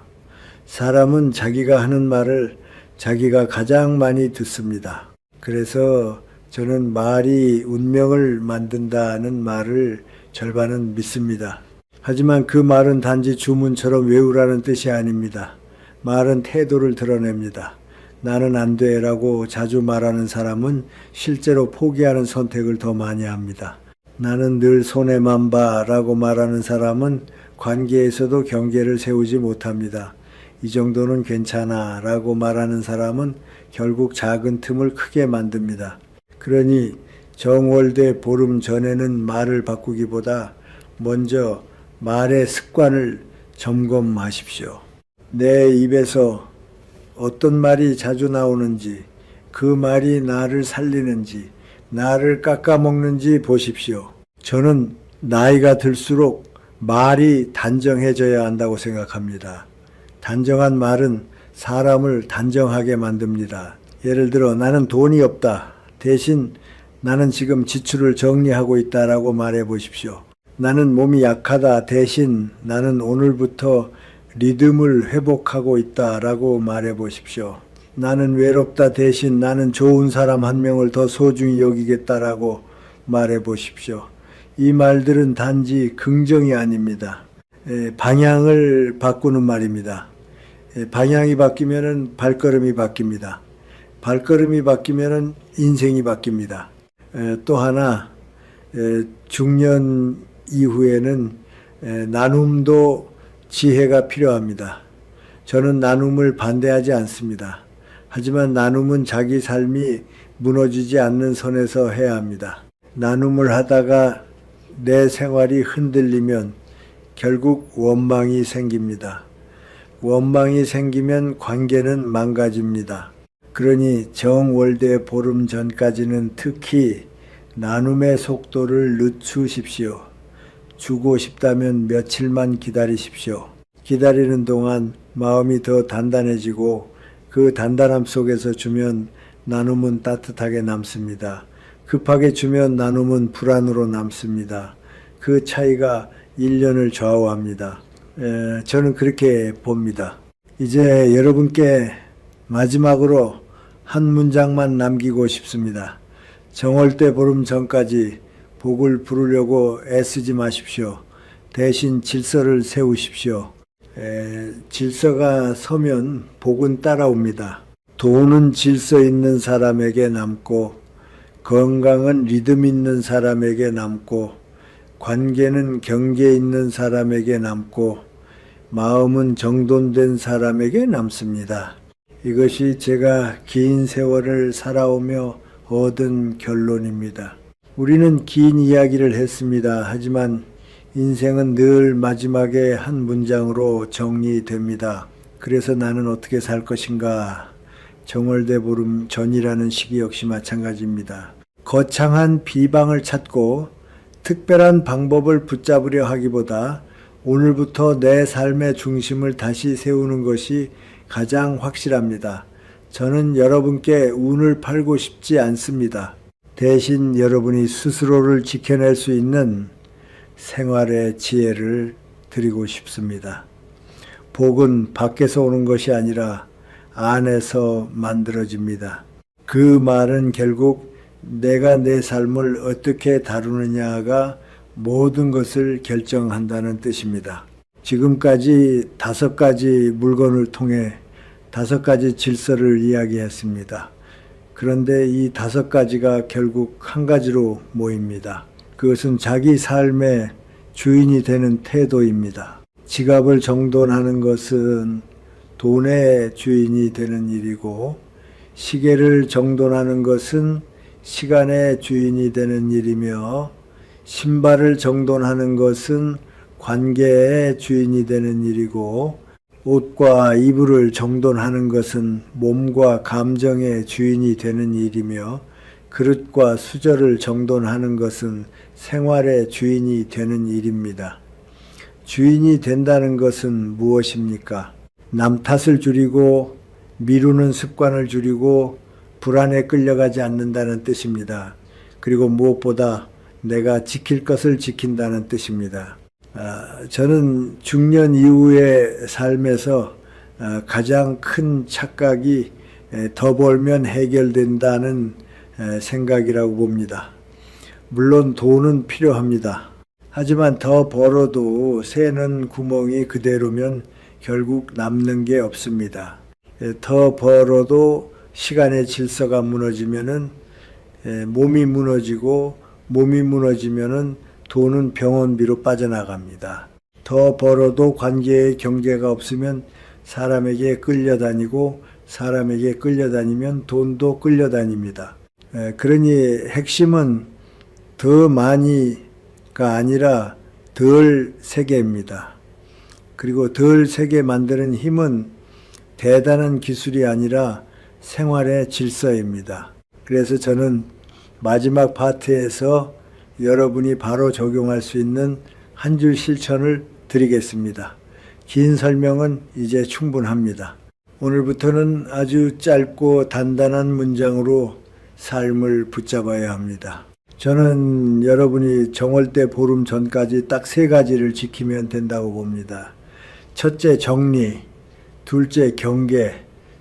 사람은 자기가 하는 말을 자기가 가장 많이 듣습니다. 그래서 저는 말이 운명을 만든다는 말을 절반은 믿습니다. 하지만 그 말은 단지 주문처럼 외우라는 뜻이 아닙니다. 말은 태도를 드러냅니다. 나는 안 돼라고 자주 말하는 사람은 실제로 포기하는 선택을 더 많이 합니다. 나는 늘 손해만 봐라고 말하는 사람은 관계에서도 경계를 세우지 못합니다. 이 정도는 괜찮아 라고 말하는 사람은 결국 작은 틈을 크게 만듭니다. 그러니 정월대 보름 전에는 말을 바꾸기보다 먼저 말의 습관을 점검하십시오. 내 입에서 어떤 말이 자주 나오는지, 그 말이 나를 살리는지, 나를 깎아먹는지 보십시오. 저는 나이가 들수록 말이 단정해져야 한다고 생각합니다. 단정한 말은 사람을 단정하게 만듭니다. 예를 들어 나는 돈이 없다. 대신 나는 지금 지출을 정리하고 있다라고 말해 보십시오. 나는 몸이 약하다. 대신 나는 오늘부터 리듬을 회복하고 있다라고 말해 보십시오. 나는 외롭다. 대신 나는 좋은 사람 한 명을 더 소중히 여기겠다라고 말해 보십시오. 이 말들은 단지 긍정이 아닙니다. 방향을 바꾸는 말입니다. 방향이 바뀌면은 발걸음이 바뀝니다. 발걸음이 바뀌면은 인생이 바뀝니다. 또 하나 중년 이후에는 나눔도 지혜가 필요합니다. 저는 나눔을 반대하지 않습니다. 하지만 나눔은 자기 삶이 무너지지 않는 선에서 해야 합니다. 나눔을 하다가 내 생활이 흔들리면 결국 원망이 생깁니다. 원망이 생기면 관계는 망가집니다. 그러니 정월대 보름 전까지는 특히 나눔의 속도를 늦추십시오. 주고 싶다면 며칠만 기다리십시오. 기다리는 동안 마음이 더 단단해지고 그 단단함 속에서 주면 나눔은 따뜻하게 남습니다. 급하게 주면 나눔은 불안으로 남습니다. 그 차이가 1년을 좌우합니다. 저는 그렇게 봅니다. 이제 여러분께 마지막으로 한 문장만 남기고 싶습니다. 정월대 보름 전까지 복을 부르려고 애쓰지 마십시오. 대신 질서를 세우십시오. 질서가 서면 복은 따라옵니다. 돈은 질서 있는 사람에게 남고, 건강은 리듬 있는 사람에게 남고, 관계는 경계 있는 사람에게 남고, 마음은 정돈된 사람에게 남습니다. 이것이 제가 긴 세월을 살아오며 얻은 결론입니다. 우리는 긴 이야기를 했습니다. 하지만 인생은 늘 마지막에 한 문장으로 정리됩니다. 그래서 나는 어떻게 살 것인가? 정월대보름 전이라는 시기 역시 마찬가지입니다. 거창한 비방을 찾고 특별한 방법을 붙잡으려 하기보다 오늘부터 내 삶의 중심을 다시 세우는 것이 가장 확실합니다. 저는 여러분께 운을 팔고 싶지 않습니다. 대신 여러분이 스스로를 지켜낼 수 있는 생활의 지혜를 드리고 싶습니다. 복은 밖에서 오는 것이 아니라 안에서 만들어집니다. 그 말은 결국 내가 내 삶을 어떻게 다루느냐가 모든 것을 결정한다는 뜻입니다. 지금까지 5가지 물건을 통해 5가지 질서를 이야기했습니다. 그런데 이 5가지가 결국 한 가지로 모입니다. 그것은 자기 삶의 주인이 되는 태도입니다. 지갑을 정돈하는 것은 돈의 주인이 되는 일이고, 시계를 정돈하는 것은 시간의 주인이 되는 일이며, 신발을 정돈하는 것은 관계의 주인이 되는 일이고, 옷과 이불을 정돈하는 것은 몸과 감정의 주인이 되는 일이며, 그릇과 수저를 정돈하는 것은 생활의 주인이 되는 일입니다. 주인이 된다는 것은 무엇입니까? 남 탓을 줄이고 미루는 습관을 줄이고 불안에 끌려가지 않는다는 뜻입니다. 그리고 무엇보다 내가 지킬 것을 지킨다는 뜻입니다. 저는 중년 이후의 삶에서 가장 큰 착각이 더 벌면 해결된다는 생각이라고 봅니다. 물론 돈은 필요합니다. 하지만 더 벌어도 새는 구멍이 그대로면 결국 남는 게 없습니다. 더 벌어도 시간의 질서가 무너지면은 몸이 무너지고, 몸이 무너지면은 돈은 병원비로 빠져나갑니다. 더 벌어도 관계의 경계가 없으면 사람에게 끌려다니고, 사람에게 끌려다니면 돈도 끌려다닙니다. 그러니 핵심은 더 많이가 아니라 덜 세게입니다. 그리고 덜 세게 만드는 힘은 대단한 기술이 아니라 생활의 질서입니다. 그래서 저는 마지막 파트에서 여러분이 바로 적용할 수 있는 한 줄 실천을 드리겠습니다. 긴 설명은 이제 충분합니다. 오늘부터는 아주 짧고 단단한 문장으로 삶을 붙잡아야 합니다. 저는 여러분이 정월대 보름 전까지 딱 3가지를 지키면 된다고 봅니다. 첫째 정리, 둘째 경계,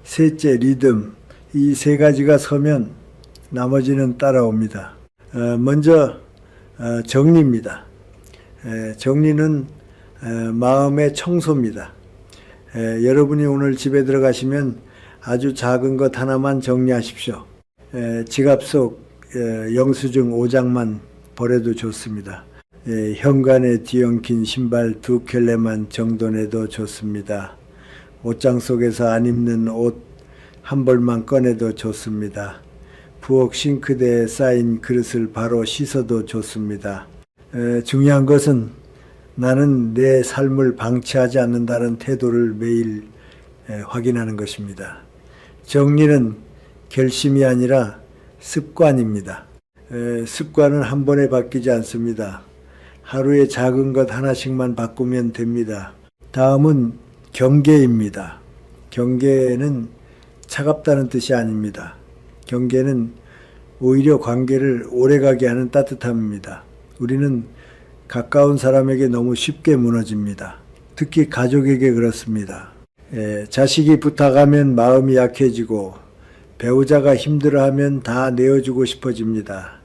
셋째 리듬. 이 3가지가 서면 나머지는 따라옵니다. 먼저 정리입니다. 정리는 마음의 청소입니다. 여러분이 오늘 집에 들어가시면 아주 작은 것 하나만 정리하십시오. 지갑 속 영수증 5장만 버려도 좋습니다. 현관에 뒤엉킨 신발 2켤레만 정돈해도 좋습니다. 옷장 속에서 안 입는 옷 한 벌만 꺼내도 좋습니다. 부엌 싱크대에 쌓인 그릇을 바로 씻어도 좋습니다. 중요한 것은 나는 내 삶을 방치하지 않는다는 태도를 매일 확인하는 것입니다. 정리는 결심이 아니라 습관입니다. 습관은 한 번에 바뀌지 않습니다. 하루에 작은 것 하나씩만 바꾸면 됩니다. 다음은 경계입니다. 경계는 차갑다는 뜻이 아닙니다. 경계는 오히려 관계를 오래가게 하는 따뜻함입니다. 우리는 가까운 사람에게 너무 쉽게 무너집니다. 특히 가족에게 그렇습니다. 자식이 부탁하면 마음이 약해지고, 배우자가 힘들어하면 다 내어주고 싶어집니다.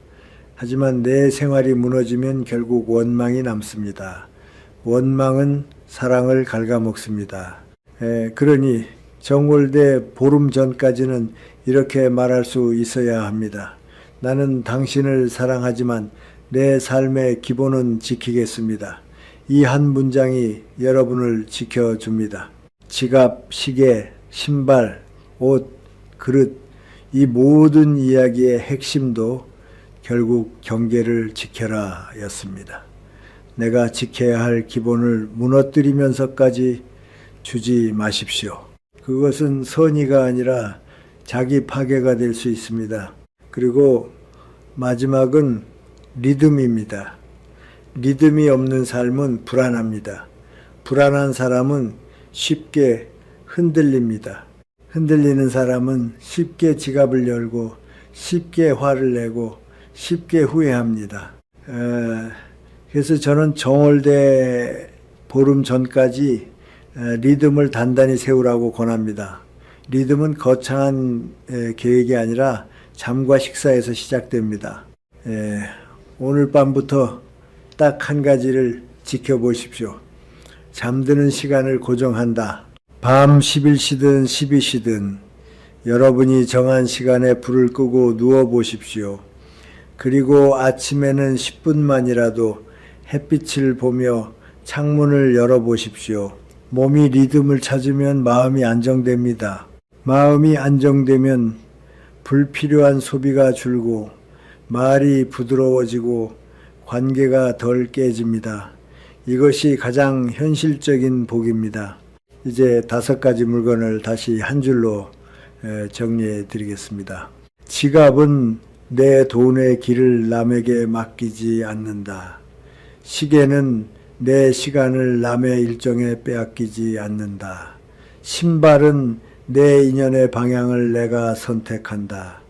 하지만 내 생활이 무너지면 결국 원망이 남습니다. 원망은 사랑을 갉아먹습니다. 그러니 정월대 보름 전까지는 이렇게 말할 수 있어야 합니다. 나는 당신을 사랑하지만 내 삶의 기본은 지키겠습니다. 이 한 문장이 여러분을 지켜줍니다. 지갑, 시계, 신발, 옷, 그릇, 이 모든 이야기의 핵심도 결국 경계를 지켜라 였습니다. 내가 지켜야 할 기본을 무너뜨리면서까지 주지 마십시오. 그것은 선의가 아니라 자기 파괴가 될 수 있습니다. 그리고 마지막은 리듬입니다. 리듬이 없는 삶은 불안합니다. 불안한 사람은 쉽게 흔들립니다. 흔들리는 사람은 쉽게 지갑을 열고 쉽게 화를 내고 쉽게 후회합니다. 그래서 저는 정월대 보름 전까지 리듬을 단단히 세우라고 권합니다. 리듬은 거창한 계획이 아니라 잠과 식사에서 시작됩니다. 오늘 밤부터 딱 한 가지를 지켜보십시오. 잠드는 시간을 고정한다. 밤 11시든 12시든 여러분이 정한 시간에 불을 끄고 누워보십시오. 그리고 아침에는 10분만이라도 햇빛을 보며 창문을 열어보십시오. 몸이 리듬을 찾으면 마음이 안정됩니다. 마음이 안정되면 불필요한 소비가 줄고 말이 부드러워지고 관계가 덜 깨집니다. 이것이 가장 현실적인 복입니다. 이제 5가지 물건을 다시 한 줄로 정리해 드리겠습니다. 지갑은 내 돈의 길을 남에게 맡기지 않는다. 시계는 내 시간을 남의 일정에 빼앗기지 않는다. 신발은 내 인연의 방향을 내가 선택한다.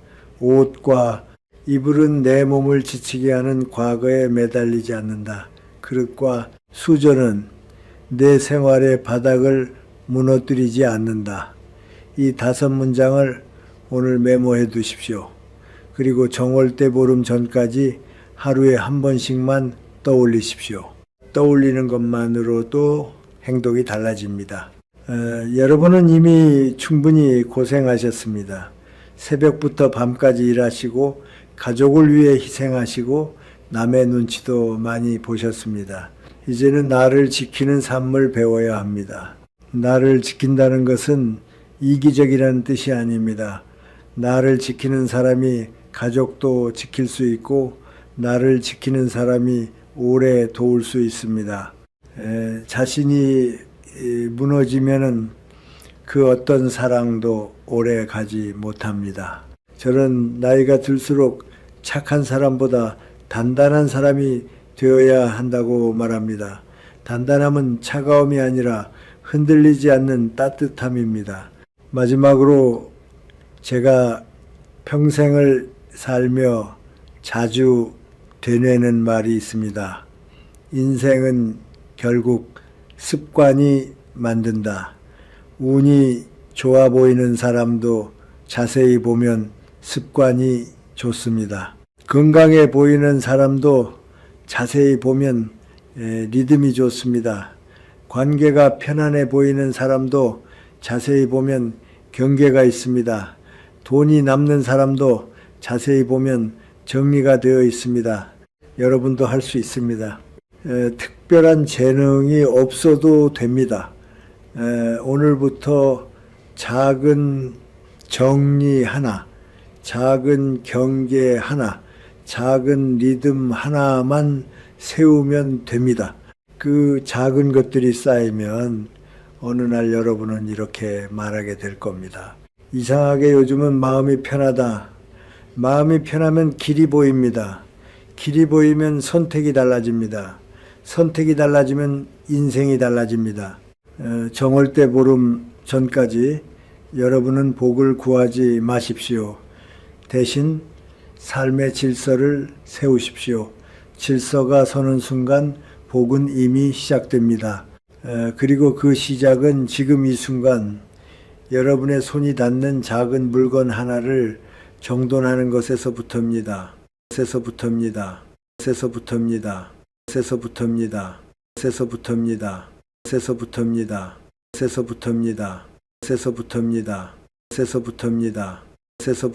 옷과 이불은 내 몸을 지치게 하는 과거에 매달리지 않는다. 그릇과 수저는 내 생활의 바닥을 무너뜨리지 않는다. 이 5문장을 오늘 메모해 두십시오. 그리고 정월대 보름 전까지 하루에 한 번씩만 떠올리십시오. 떠올리는 것만으로도 행동이 달라집니다. 여러분은 이미 충분히 고생하셨습니다. 새벽부터 밤까지 일하시고 가족을 위해 희생하시고 남의 눈치도 많이 보셨습니다. 이제는 나를 지키는 삶을 배워야 합니다. 나를 지킨다는 것은 이기적이라는 뜻이 아닙니다. 나를 지키는 사람이 가족도 지킬 수 있고 나를 지키는 사람이 오래 도울 수 있습니다. 자신이 무너지면은 그 어떤 사랑도 오래 가지 못합니다. 저는 나이가 들수록 착한 사람보다 단단한 사람이 되어야 한다고 말합니다. 단단함은 차가움이 아니라 흔들리지 않는 따뜻함입니다. 마지막으로 제가 평생을 살며 자주 되뇌는 말이 있습니다. 인생은 결국 습관이 만든다. 운이 좋아 보이는 사람도 자세히 보면 습관이 좋습니다. 건강해 보이는 사람도 자세히 보면 리듬이 좋습니다. 관계가 편안해 보이는 사람도 자세히 보면 경계가 있습니다. 돈이 남는 사람도 자세히 보면 정리가 되어 있습니다. 여러분도 할 수 있습니다. 특별한 재능이 없어도 됩니다. 오늘부터 작은 정리 하나, 작은 경계 하나, 작은 리듬 하나만 세우면 됩니다. 그 작은 것들이 쌓이면 어느 날 여러분은 이렇게 말하게 될 겁니다. 이상하게 요즘은 마음이 편하다. 마음이 편하면 길이 보입니다. 길이 보이면 선택이 달라집니다. 선택이 달라지면 인생이 달라집니다. 정월대 보름 전까지 여러분은 복을 구하지 마십시오. 대신 삶의 질서를 세우십시오. 질서가 서는 순간 복은 이미 시작됩니다. 그리고 그 시작은 지금 이 순간 여러분의 손이 닿는 작은 물건 하나를 정돈하는 것에서부터입니다. 것에서부터입니다. 것에서부터입니다. 것에서부터입니다. 것에서부터입니다. 세서부터입니다. 세서부터입니다. 세서부터입니다. 세서부터입니다. 세서부터